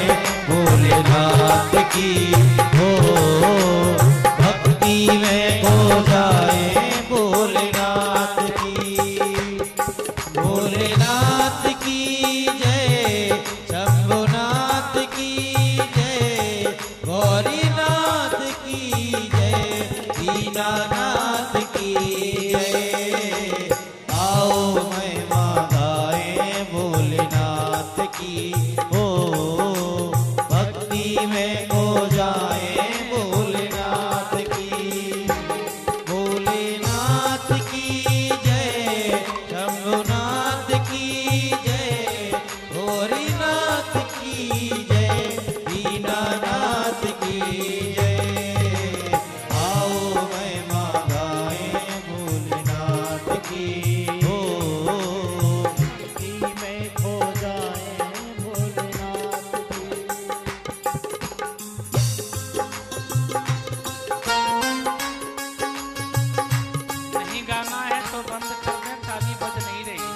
[SPEAKER 2] भोलेनाथ की, हो भक्ति में खो जाए भोलेनाथ की। भोलेनाथ की जय, शंभुनाथ की जय, गौरीनाथ की जय, दीनानाथ की जय। आओ महिमा गाए भोलेनाथ की, हो भक्ति में खो जाए भोलेनाथ की। भोलेनाथ की जय, शंभुनाथ की जय, गौरीनाथ की जय, दीनानाथ की जय। आओ महिमा गाए भोलेनाथ की, हो भक्ति में खो जाए भोलेनाथ की।
[SPEAKER 1] नहीं गाना है तो बंद कर दें, ताली बज नहीं रही।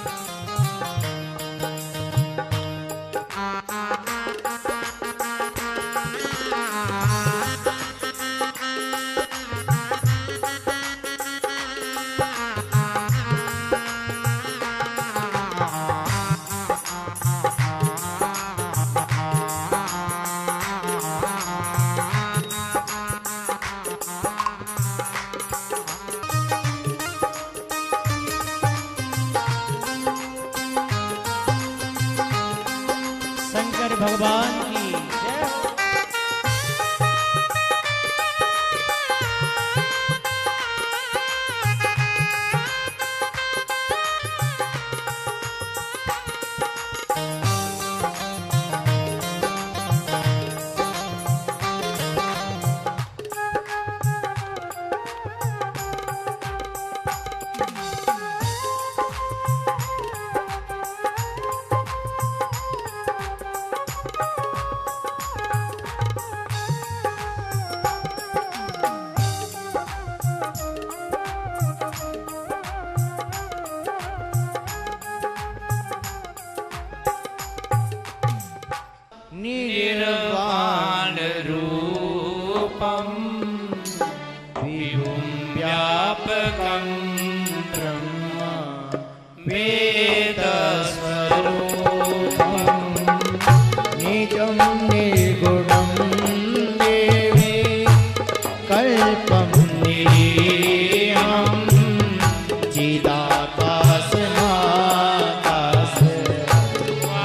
[SPEAKER 2] शंकर भगवान की जय।
[SPEAKER 1] व्यापकं ब्रह्म वेदस्वरूपं
[SPEAKER 2] निजं निर्गुणं देवे कल्पं निरीहं चिदाकाशमाकाश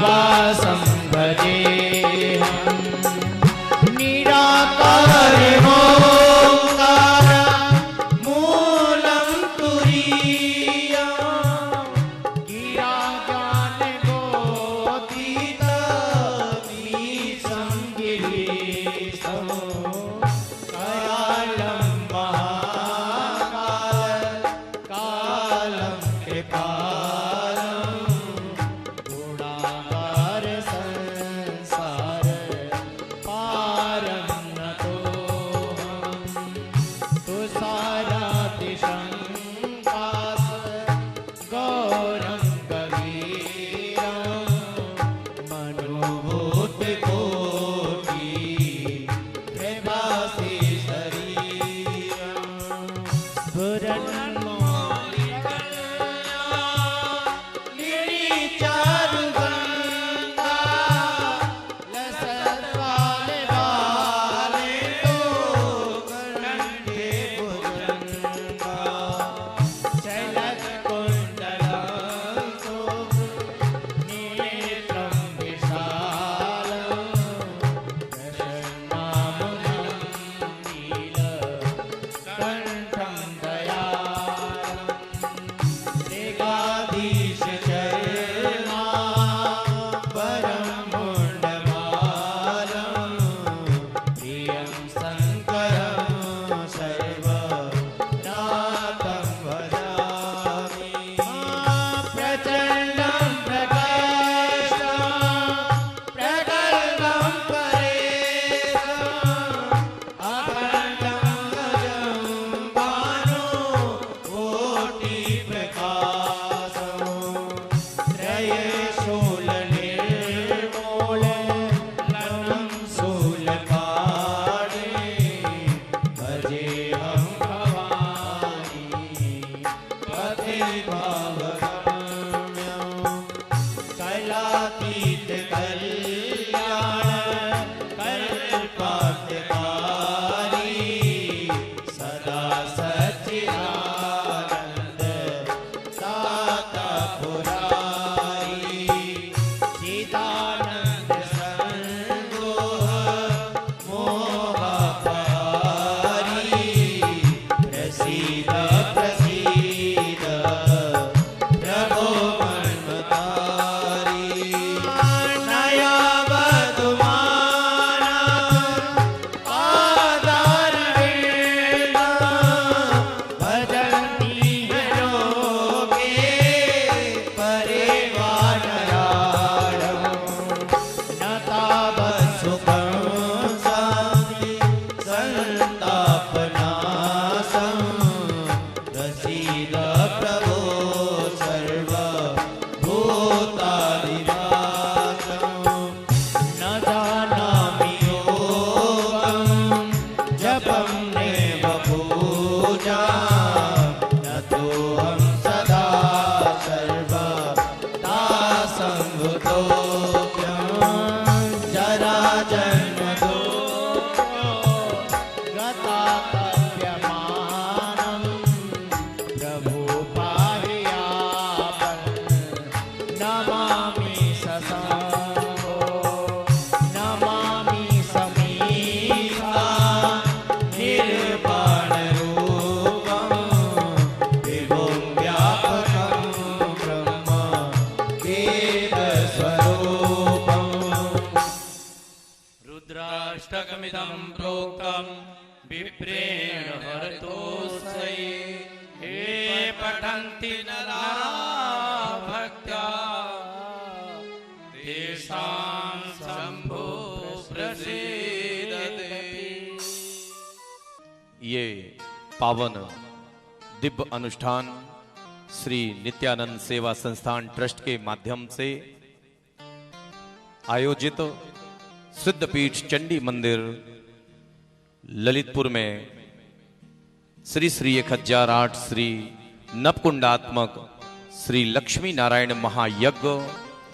[SPEAKER 2] वासं भजेऽहं निराकारमोङ्कार मूलं तुरीयं गिराज्ञानगोतीतं गिरीशं करालं महाकाल कालं कृपालं गुणागार संसार पारं नतोऽहं तुषारातिशङ्कास गौरं गभीरं मनोभूतकोटि प्रभासि शरीरं स्फुरन्मौलिकल्याणिचारुगङ्गा लसत्पालवाले तो कंठे भुजङ्गा चलत्कुण्डलं नेत्रं विशालं दशनामनं नीलकण्ठं दयालं मृगाधीश चर्मा वरं मुण्डमालं प्रियं शङ्करं सर्वनाथं वदामि प्रचण्डं प्रकाशं प्रगल्भं परेशम् अखण्डं गजं भानु कोटिप्रकाशं त्रयशूलनिर्मूलं शूलपाणे भजेऽहं भवानी पतिभावगम्यं कलातीत कल्याण कल्पान्तकारी सदा सच्चिदानन्द दाता पुरारी चिदानन्द संगोह मोहपारी प्रसीद प्रसीद प्रभो मन्मतारी नया वधुमाना आधारवेण भजन्ति लोके परिवारराणं न तावत् सुखं शान्ति सन्तापनाशं प्रसीद प्रभो सर्वभूतादिनाशं न जानामि योगं जपं नैव पूजा न तोऽहं सदा सर्वदा संभुतोऽप्यं जराजन्मदुःखो गतातव्यमानं प्रभो पाहि आपन् नमामि ससङ्गो नमामि समीपा निर्वाणरूपं विभुं व्यापकं ब्रह्म वेदस्वरूपम्
[SPEAKER 1] रुद्राष्टकमिदं प्रोक्तं विप्रेण हरतोऽस्यै हे पठन्ति नरा भक्त्या तेषां शम्भो प्रसीदते।
[SPEAKER 3] ये पावन दिव्य अनुष्ठान श्री नित्यानंद सेवा संस्थान ट्रस्ट के माध्यम से आयोजित सिद्धपीठ चंडी मंदिर ललितपुर में श्री श्री 1008 श्री नवकुंडात्मक श्री लक्ष्मी नारायण महायज्ञ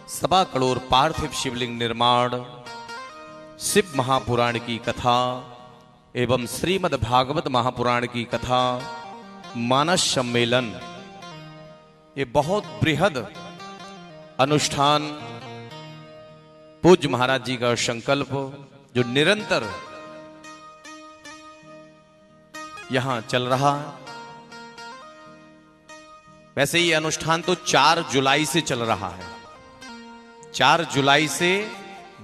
[SPEAKER 3] 1.25 करोड़ पार्थिव शिवलिंग निर्माण, शिव महापुराण की कथा एवं श्रीमद् भागवत महापुराण की कथा, मानस सम्मेलन, ये बहुत बृहद अनुष्ठान पूज्य महाराज जी का संकल्प जो निरंतर यहां चल रहा है। वैसे ये अनुष्ठान तो 4 जुलाई से चल रहा है। 4 जुलाई से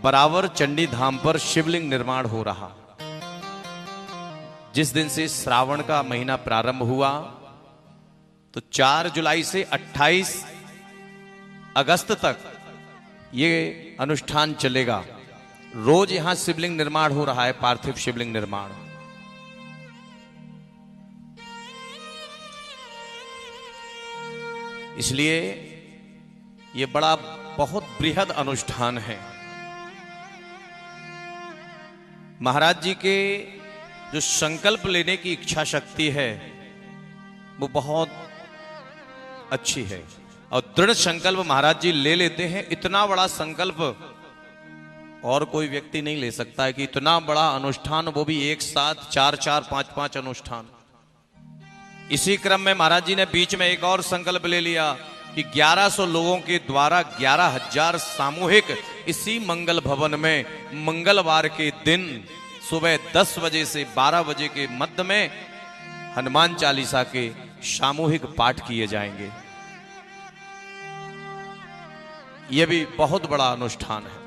[SPEAKER 3] बराबर चंडी धाम पर शिवलिंग निर्माण हो रहा। जिस दिन से श्रावण का महीना प्रारंभ हुआ तो 4 जुलाई से 28 अगस्त तक ये अनुष्ठान चलेगा। रोज यहां शिवलिंग निर्माण हो रहा है, पार्थिव शिवलिंग निर्माण। इसलिए ये बड़ा बहुत बृहद अनुष्ठान है। महाराज जी के जो संकल्प लेने की इच्छा शक्ति है वो बहुत अच्छी है और दृढ़ संकल्प महाराज जी ले लेते हैं। इतना बड़ा संकल्प और कोई व्यक्ति नहीं ले सकता है कि इतना बड़ा अनुष्ठान, वो भी एक साथ 4-4, 5-5 अनुष्ठान। इसी क्रम में महाराज जी ने बीच में एक और संकल्प ले लिया कि 1100 लोगों के द्वारा 11,000 सामूहिक इसी मंगल भवन में मंगलवार के दिन सुबह 10 बजे से 12 बजे के मध्य में हनुमान चालीसा के सामूहिक पाठ किए जाएंगे। यह भी बहुत बड़ा अनुष्ठान है।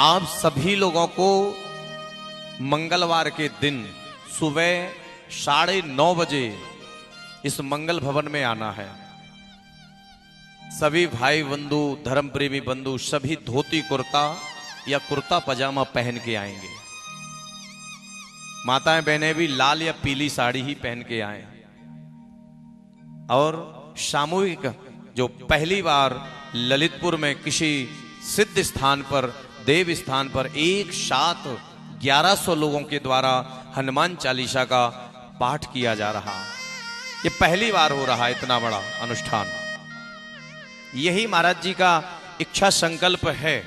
[SPEAKER 3] आप सभी लोगों को मंगलवार के दिन सुबह 9:30 बजे इस मंगल भवन में आना है। सभी भाई बंधु, धर्म प्रेमी बंधु सभी धोती कुर्ता या कुर्ता पजामा पहन के आएंगे। माताएं बहनें भी लाल या पीली साड़ी ही पहन के आए। और सामूहिक जो पहली बार ललितपुर में किसी सिद्ध स्थान पर, देव स्थान पर एक साथ 1100 लोगों के द्वारा हनुमान चालीसा का पाठ किया जा रहा। ये पहली बार हो रहा है इतना बड़ा अनुष्ठान। यही महाराज जी का इच्छा संकल्प है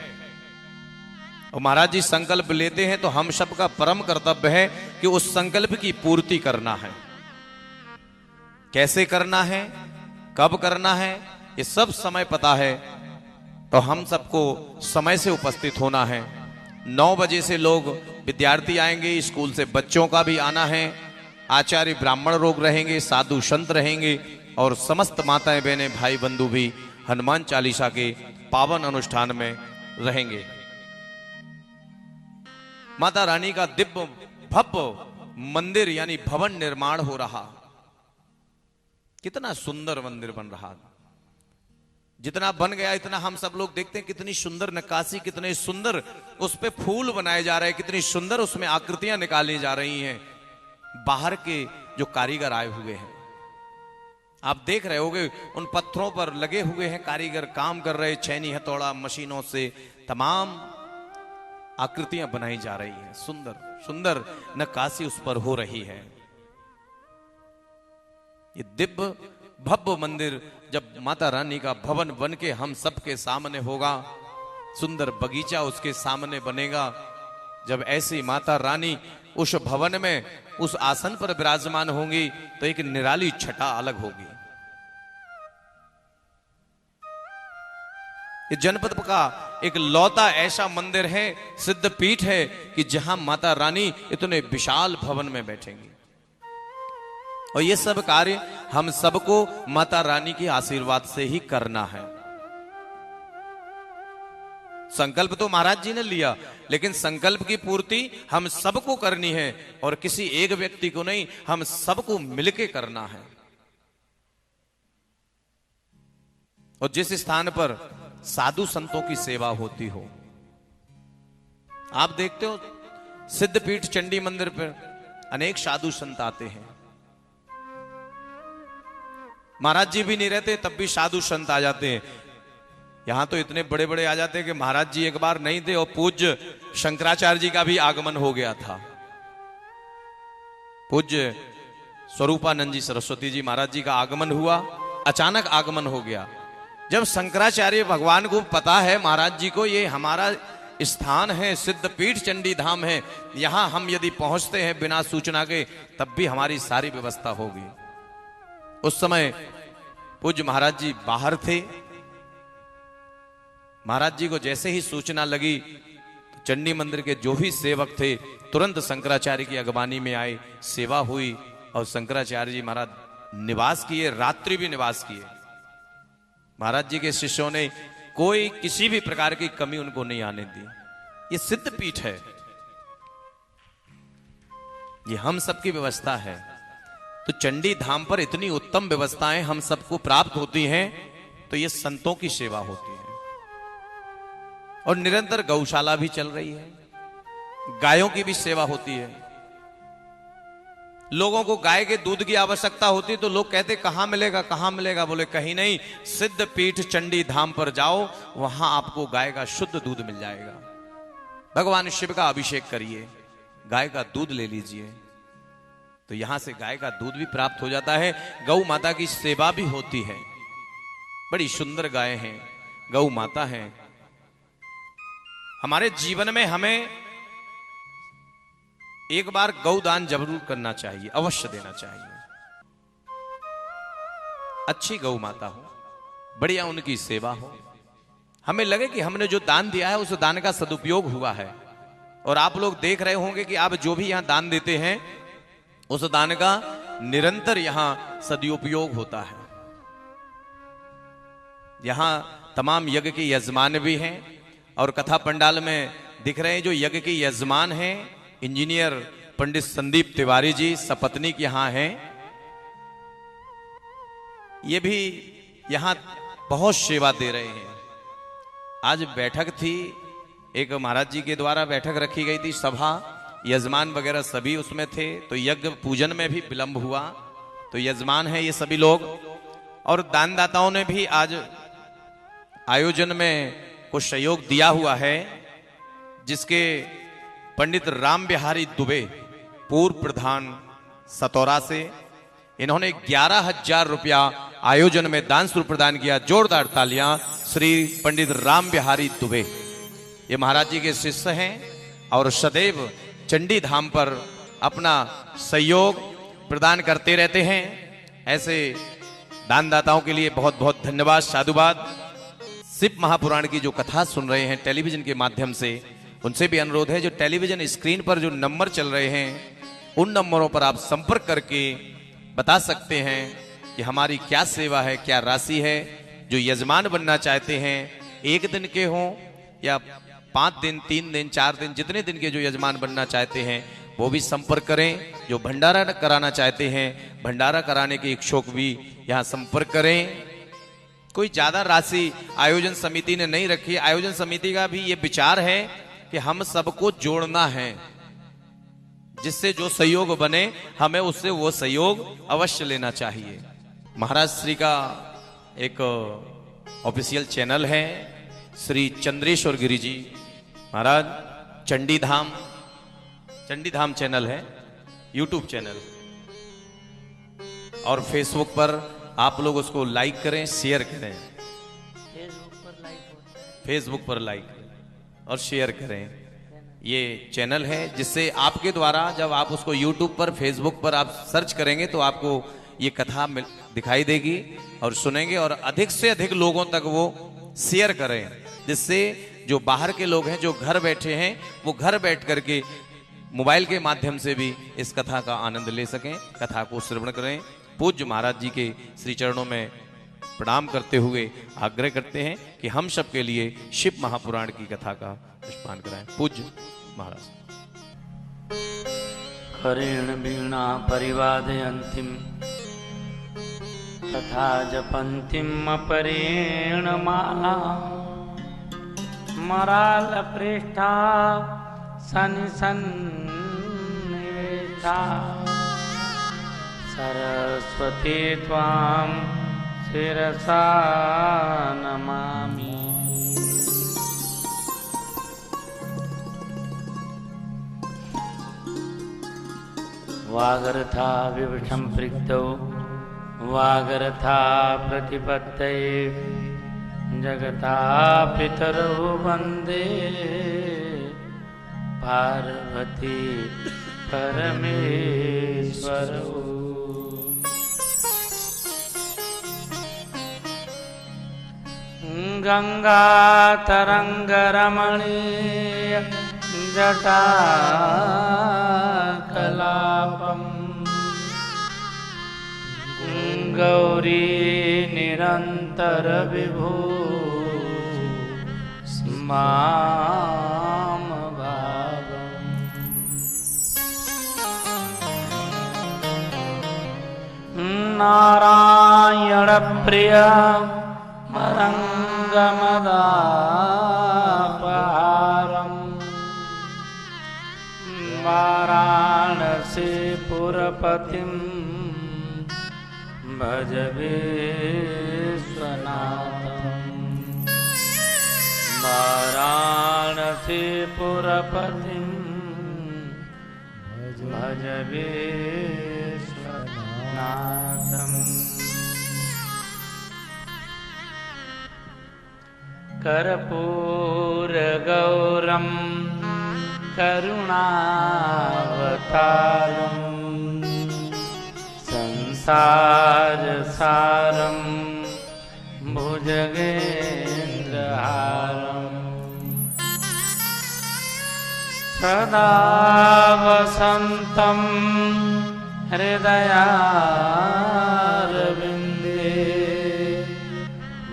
[SPEAKER 3] और महाराज जी संकल्प लेते हैं तो हम सबका परम कर्तव्य है कि उस संकल्प की पूर्ति करना है। कैसे करना है, कब करना है, ये सब समय पता है तो हम सबको समय से उपस्थित होना है। 9 बजे से लोग विद्यार्थी आएंगे, स्कूल से बच्चों का भी आना है, आचार्य ब्राह्मण लोग रहेंगे, साधु संत रहेंगे और समस्त माताएं बहनें भाई बंधु भी हनुमान चालीसा के पावन अनुष्ठान में रहेंगे। माता रानी का दिव्य भव्य मंदिर यानी भवन निर्माण हो रहा। कितना सुंदर मंदिर बन रहा। जितना बन गया इतना हम सब लोग देखते हैं कितनी सुंदर नक्काशी, कितने सुंदर उस पे फूल बनाए जा रहे हैं, कितनी सुंदर उसमें आकृतियां निकाली जा रही हैं। बाहर के जो कारीगर आए हुए हैं, आप देख रहे होंगे उन पत्थरों पर लगे हुए हैं कारीगर, काम कर रहे, छैनी हथौड़ा मशीनों से तमाम आकृतियां बनाई जा रही हैं। सुंदर सुंदर नक्काशी उस पर हो रही है। ये दिव्य भव्य मंदिर जब माता रानी का भवन बन के हम सबके सामने होगा, सुंदर बगीचा उसके सामने बनेगा, जब ऐसी माता रानी उस भवन में उस आसन पर विराजमान होंगी तो एक निराली छटा अलग होगी। ये जनपद का एक लौता ऐसा मंदिर है, सिद्ध पीठ है कि जहां माता रानी इतने विशाल भवन में बैठेंगी। और ये सब कार्य हम सबको माता रानी के आशीर्वाद से ही करना है। संकल्प तो महाराज जी ने लिया, लेकिन संकल्प की पूर्ति हम सबको करनी है और किसी एक व्यक्ति को नहीं, हम सबको मिलके करना है। और जिस स्थान पर साधु संतों की सेवा होती हो, आप देखते हो सिद्धपीठ चंडी मंदिर पर अनेक साधु संत आते हैं। महाराज जी भी नहीं रहते तब भी साधु संत आ जाते हैं। यहां तो इतने बड़े बड़े आ जाते कि महाराज जी एक बार नहीं थे और पूज्य शंकराचार्य जी का भी आगमन हो गया था। पूज्य स्वरूपानंद जी सरस्वती जी महाराज जी का आगमन हुआ, अचानक आगमन हो गया। जब शंकराचार्य भगवान को पता है महाराज जी को ये हमारा स्थान है, सिद्धपीठ चंडी धाम है, यहां हम यदि पहुंचते हैं बिना सूचना के तब भी हमारी सारी व्यवस्था होगी। उस समय पूज्य महाराज जी बाहर थे। महाराज जी को जैसे ही सूचना लगी तो चंडी मंदिर के जो भी सेवक थे तुरंत शंकराचार्य की अगवानी में आए, सेवा हुई और शंकराचार्य जी महाराज निवास किए, रात्रि भी निवास किए। महाराज जी के शिष्यों ने कोई किसी भी प्रकार की कमी उनको नहीं आने दी। ये सिद्ध पीठ है, ये हम सबकी व्यवस्था है। तो चंडी धाम पर इतनी उत्तम व्यवस्थाएं हम सबको प्राप्त होती हैं, तो ये संतों की सेवा होती है। और निरंतर गौशाला भी चल रही है, गायों की भी सेवा होती है। लोगों को गाय के दूध की आवश्यकता होती तो लोग कहते कहां मिलेगा कहां मिलेगा, बोले कहीं नहीं, सिद्ध पीठ चंडी धाम पर जाओ, वहां आपको गाय का शुद्ध दूध मिल जाएगा। भगवान शिव का अभिषेक करिए, गाय का दूध ले लीजिए, तो यहां से गाय का दूध भी प्राप्त हो जाता है। गौ माता की सेवा भी होती है। बड़ी सुंदर गाय हैं, गौ माता है। हमारे जीवन में हमें एक बार गौदान जरूर करना चाहिए, अवश्य देना चाहिए। अच्छी गौ माता हो, बढ़िया उनकी सेवा हो, हमें लगे कि हमने जो दान दिया है उस दान का सदुपयोग हुआ है। और आप लोग देख रहे होंगे कि आप जो भी यहां दान देते हैं उस दान का निरंतर यहां सदुपयोग होता है। यहां तमाम यज्ञ के यजमान भी हैं और कथा पंडाल में दिख रहे हैं जो यज्ञ के यजमान हैं, इंजीनियर पंडित संदीप तिवारी जी सपत्नीक यहां हैं। ये भी यहां बहुत सेवा दे रहे हैं। आज बैठक थी, एक महाराज जी के द्वारा बैठक रखी गई थी, सभा, यजमान वगैरह सभी उसमें थे, तो यज्ञ पूजन में भी विलंब हुआ। तो यजमान है ये सभी लोग, और दानदाताओं ने भी आज आयोजन में कुछ सहयोग दिया हुआ है, जिसके पंडित राम बिहारी दुबे पूर्व प्रधान सतौरा से इन्होंने 11,000 रुपया आयोजन में दान स्वरूप प्रदान किया। जोरदार तालियां श्री पंडित राम बिहारी दुबे। ये महाराज जी के शिष्य हैं और सदैव चंडी धाम पर अपना सहयोग प्रदान करते रहते हैं। ऐसे दानदाताओं के लिए बहुत बहुत धन्यवाद, साधुवाद। शिव महापुराण की जो कथा सुन रहे हैं टेलीविजन के माध्यम से, उनसे भी अनुरोध है जो टेलीविजन स्क्रीन पर जो नंबर चल रहे हैं उन नंबरों पर आप संपर्क करके बता सकते हैं कि हमारी क्या सेवा है, क्या राशि है। जो यजमान बनना चाहते हैं, 1 दिन के हों या 5 दिन, 3 दिन, 4 दिन, जितने दिन के जो यजमान बनना चाहते हैं वो भी संपर्क करें। जो भंडारा कराना चाहते हैं, भंडारा कराने के इच्छुक भी यहाँ संपर्क करें। कोई ज्यादा राशि आयोजन समिति ने नहीं रखी। आयोजन समिति का भी ये विचार है कि हम सबको जोड़ना है, जिससे जो सहयोग बने हमें उससे वो सहयोग अवश्य लेना चाहिए। महाराज श्री का एक ऑफिशियल चैनल है, श्री चंद्रेश्वर गिरी जी महाराज चंडी धाम चैनल है, यूट्यूब चैनल, और फेसबुक पर आप लोग उसको लाइक करें, शेयर करें। फेसबुक पर लाइक और शेयर करें। ये चैनल है जिससे आपके द्वारा जब आप उसको यूट्यूब पर, फेसबुक पर आप सर्च करेंगे तो आपको ये कथा दिखाई देगी और सुनेंगे, और अधिक से अधिक लोगों तक वो शेयर करें, जिससे जो बाहर के लोग हैं, जो घर बैठे हैं, वो घर बैठ करके मोबाइल के माध्यम से भी इस कथा का आनंद ले सकें, कथा को श्रवण करें। पूज्य महाराज जी के श्री चरणों में प्रणाम करते हुए आग्रह करते हैं कि हम सब के लिए शिव महापुराण की कथा का पुष्पान कराएं। पूज्य महाराज।
[SPEAKER 1] करेण वीणा परिवादयन्तीं तथा जपन्तीम् अपरेण माला मराल पृष्ठा सनि सन्निवेशा सरस्वती त्वां शिरसा नमामि। वागर्था विवशंपृक्तौ वागर्था प्रतिपत्तये जगता पितरौ वन्दे पार्वती परमेश्वरौ। गंगा तरंग रमणीय जटा कलापम गौरी निरंतर विभू स्माम भावम। नारायण प्रिय मरंगमदापारम वाराणसी पुरपतिं भज विश्वनाथं। वाराणसी पुरपतिं भज विश्वनाथं। कर्पूर गौरम करुणावतारम संसार सारम भुजगेन्द्रहारम सदा वसंतम हृदयारविंदे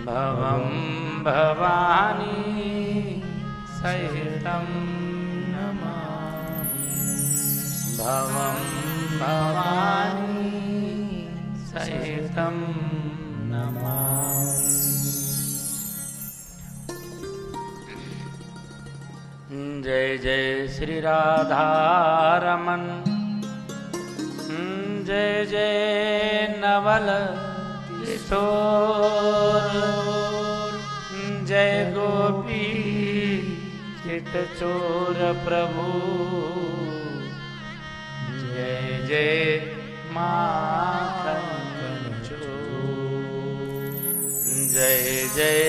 [SPEAKER 1] भवम भवानी सहितं नमामि। भवं भवानी सहितं नमामि। जय जय श्री राधारमण जय जय नवल किशोर जय गोपी चित चोर प्रभु जय जय माखन चोर जय जय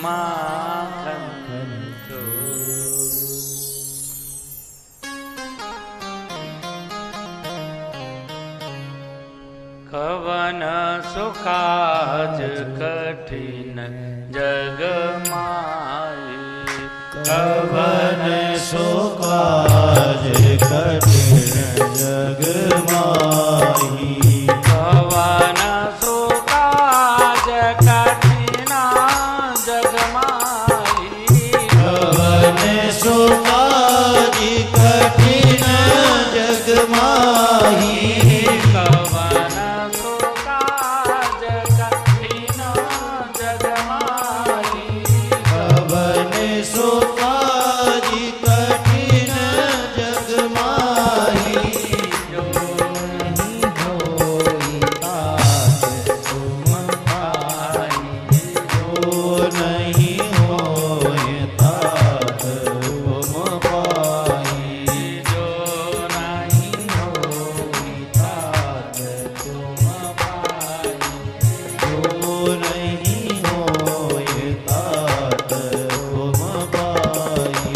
[SPEAKER 1] माखन चोर। कवन सुकाज कठिन जग माई
[SPEAKER 2] कवन सुकाज कठिन जग माही
[SPEAKER 1] कवन सुकाज कठिन जग माई
[SPEAKER 2] कवन सुकाज कठिन जग माही
[SPEAKER 1] कवन सुकाज कठिन जग माई
[SPEAKER 2] कवन सुकाज कठिन जग माही
[SPEAKER 1] जो
[SPEAKER 2] नहीं होई तात तुम पाई जो नहीं होई तात तुम पाई
[SPEAKER 1] जो नहीं होई
[SPEAKER 2] तात तुम पाई जो नहीं होई तात तुम पाई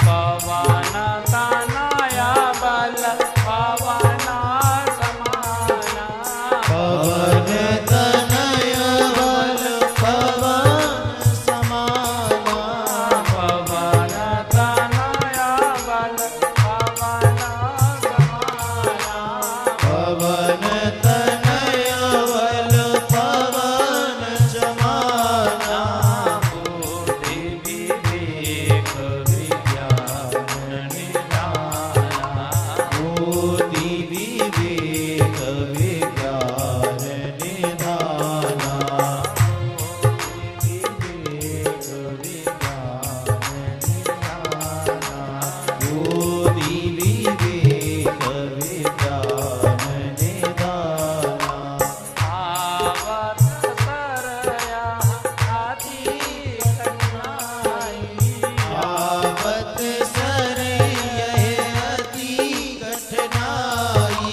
[SPEAKER 1] पवन तनया बल पवन समाना
[SPEAKER 2] पवन तनय बल पवन समाना
[SPEAKER 1] पवन तनया बल पवन समाना
[SPEAKER 2] पवन तनय बल पवन समाना
[SPEAKER 1] बुद्धि विवेक विज्ञान निधाना
[SPEAKER 2] बुद्धि विवेक विज्ञान निधाना
[SPEAKER 1] विवेक विज्ञान निधाना
[SPEAKER 2] बुद्धि विवेक विज्ञान निधाना
[SPEAKER 1] आवत सरया आदि कठिनाई
[SPEAKER 2] आवत सर यह अति कठिनाई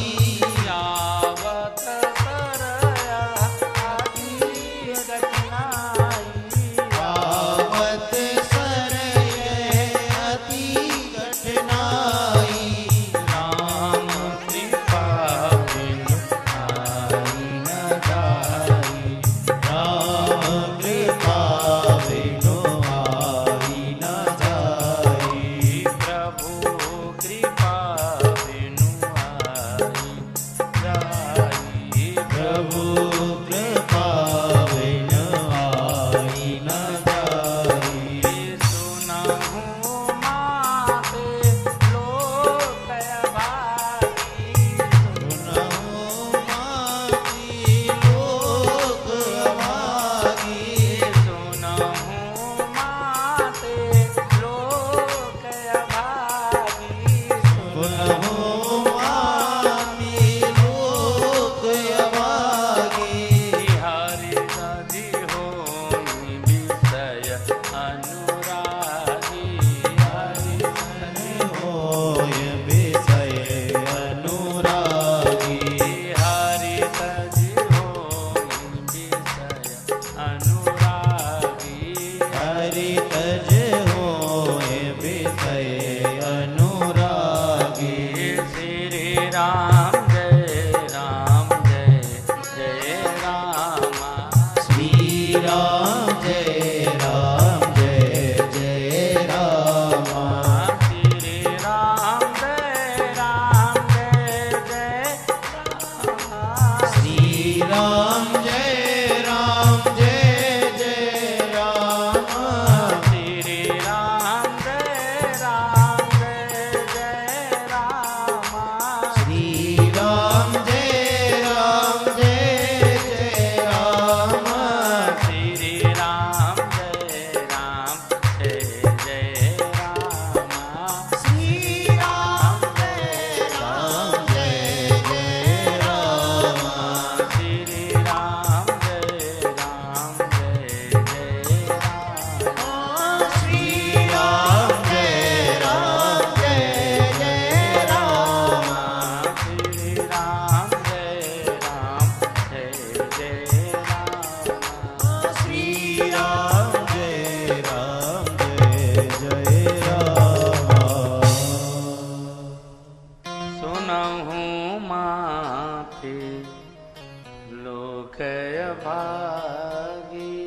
[SPEAKER 1] राम जय राम जय जय राम।
[SPEAKER 2] श्री राम जय राम जय जय राम।
[SPEAKER 1] श्री राम जय राम जय जय राम।
[SPEAKER 2] श्री राम जय राम जय जय राम।
[SPEAKER 1] श्री राम जय राम जय जय राम।
[SPEAKER 2] श्री राम जय राम जय जय राम।
[SPEAKER 1] श्री राम जय राम जय जय राम।
[SPEAKER 2] श्री राम जय राम जय जय राम।
[SPEAKER 1] श्री राम जय राम जय जय राम।
[SPEAKER 2] श्री राम जय राम जय जय राम।
[SPEAKER 1] श्री राम जय राम जय जय राम।
[SPEAKER 2] श्री राम जय राम जय जय राम।
[SPEAKER 1] सुनहु माते लोक भागी,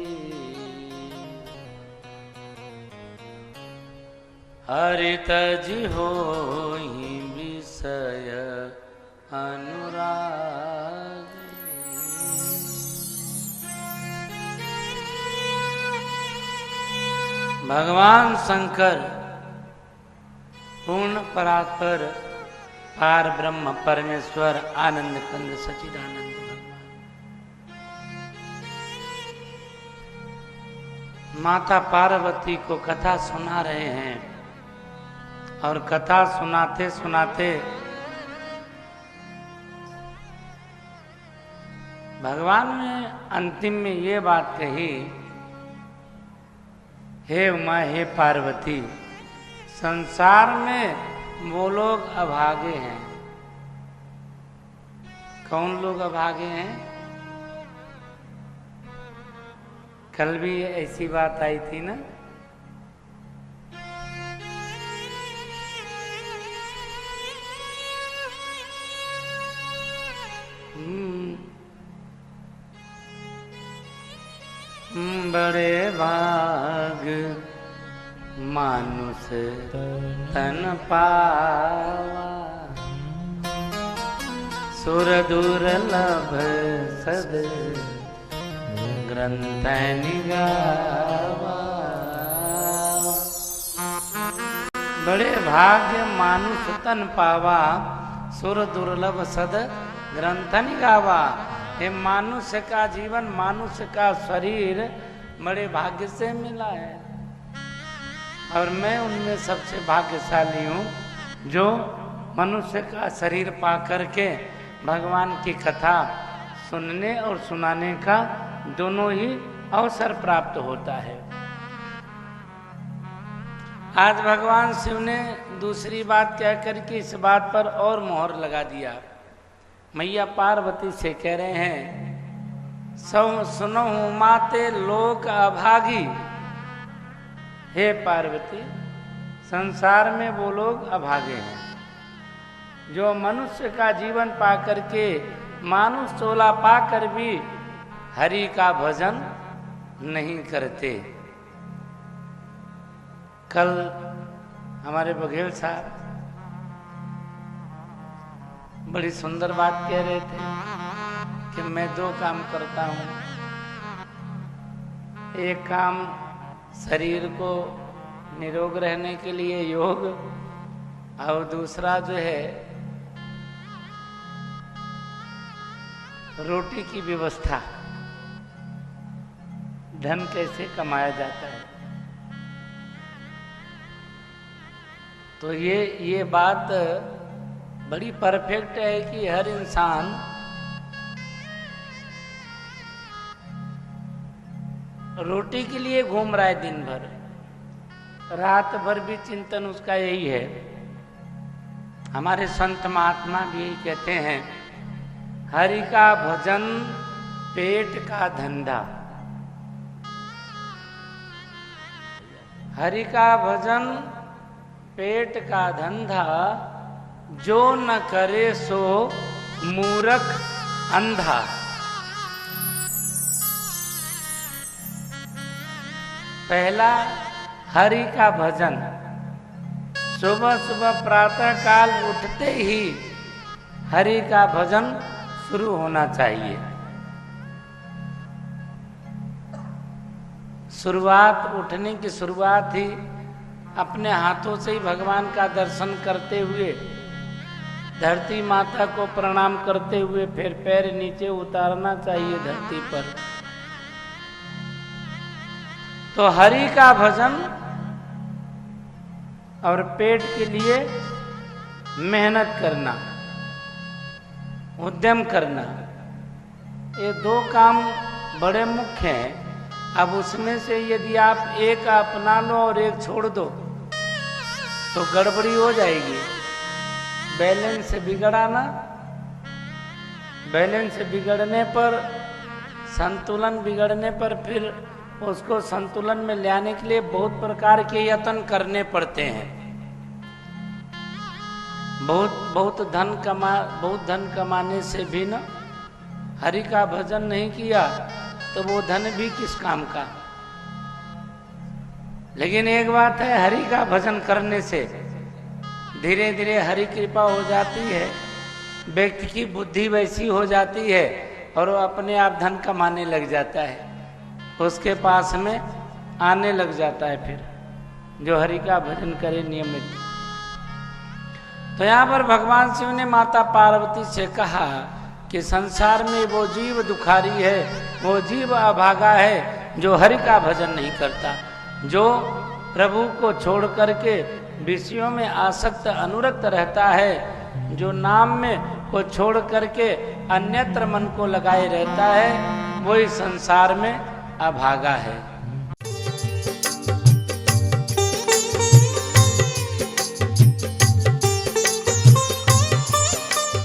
[SPEAKER 1] हरित जी होई विषय अनुरागी। भगवान शंकर पूर्ण परात्पर पार ब्रह्म परमेश्वर आनंद कंद सच्चिदानंद भगवान माता पार्वती को कथा सुना रहे हैं। और कथा सुनाते सुनाते भगवान ने अंतिम में ये बात कही, हे उमा हे पार्वती, संसार में वो लोग अभागे हैं। कौन लोग अभागे हैं? कल भी ऐसी बात आई थी ना। बड़े भाग मानुष तन पावा, सुर दुर्लभ सद ग्रंथ निगावा। बड़े भाग्य मानुष तन पावा, सुर दुर्लभ सद ग्रंथ निगावा। ये मनुष्य का जीवन, मनुष्य का शरीर बड़े भाग्य से मिला है। और मैं उनमें सबसे भाग्यशाली हूँ जो मनुष्य का शरीर पा करके भगवान की कथा सुनने और सुनाने का दोनों ही अवसर प्राप्त होता है। आज भगवान शिव ने दूसरी बात कह करके इस बात पर और मोहर लगा दिया। मैया पार्वती से कह रहे हैं, सुनो माते लोक अभागी। हे पार्वती, संसार में वो लोग अभागे हैं जो मनुष्य का जीवन पा करके, मानुष चोला पाकर भी हरि का भजन नहीं करते। कल हमारे बघेल साहब बड़ी सुंदर बात कह रहे थे कि मैं दो काम करता हूँ। एक काम शरीर को निरोग रहने के लिए योग, और दूसरा जो है रोटी की व्यवस्था, धन कैसे कमाया जाता है। तो ये बात बड़ी परफेक्ट है कि हर इंसान रोटी के लिए घूम रहा है दिन भर, रात भर भी चिंतन उसका यही है। हमारे संत महात्मा भी यही कहते हैं, हरि का भजन पेट का धंधा। हरि का भजन पेट का धंधा, जो न करे सो मूरख अंधा। पहला हरि का भजन। सुबह सुबह प्रातः काल उठते ही हरि का भजन शुरू होना चाहिए। शुरुआत, उठने की शुरुआत ही अपने हाथों से ही भगवान का दर्शन करते हुए, धरती माता को प्रणाम करते हुए फिर पैर नीचे उतारना चाहिए धरती पर। तो हरि का भजन और पेट के लिए मेहनत करना, उद्यम करना, ये दो काम बड़े मुख्य हैं। अब उसमें से यदि आप एक अपना लो और एक छोड़ दो तो गड़बड़ी हो जाएगी। बैलेंस बिगड़ा ना, बैलेंस बिगड़ने पर, संतुलन बिगड़ने पर फिर उसको संतुलन में लाने के लिए बहुत प्रकार के यत्न करने पड़ते हैं। बहुत धन कमाने से भी ना हरि का भजन नहीं किया तो वो धन भी किस काम का। लेकिन एक बात है, हरि का भजन करने से धीरे धीरे हरि कृपा हो जाती है, व्यक्ति की बुद्धि वैसी हो जाती है और वो अपने आप धन कमाने लग जाता है, उसके पास में आने लग जाता है फिर जो हरि का भजन करे नियमित। तो यहाँ पर भगवान शिव ने माता पार्वती से कहा कि संसार में वो जीव दुखारी है, वो जीव अभागा है जो हरि का भजन नहीं करता, जो प्रभु को छोड़ करके विषयों में आसक्त अनुरक्त रहता है, जो नाम में को छोड़ करके अन्यत्र मन को लगाए रहता है, वही संसार में अभागा है।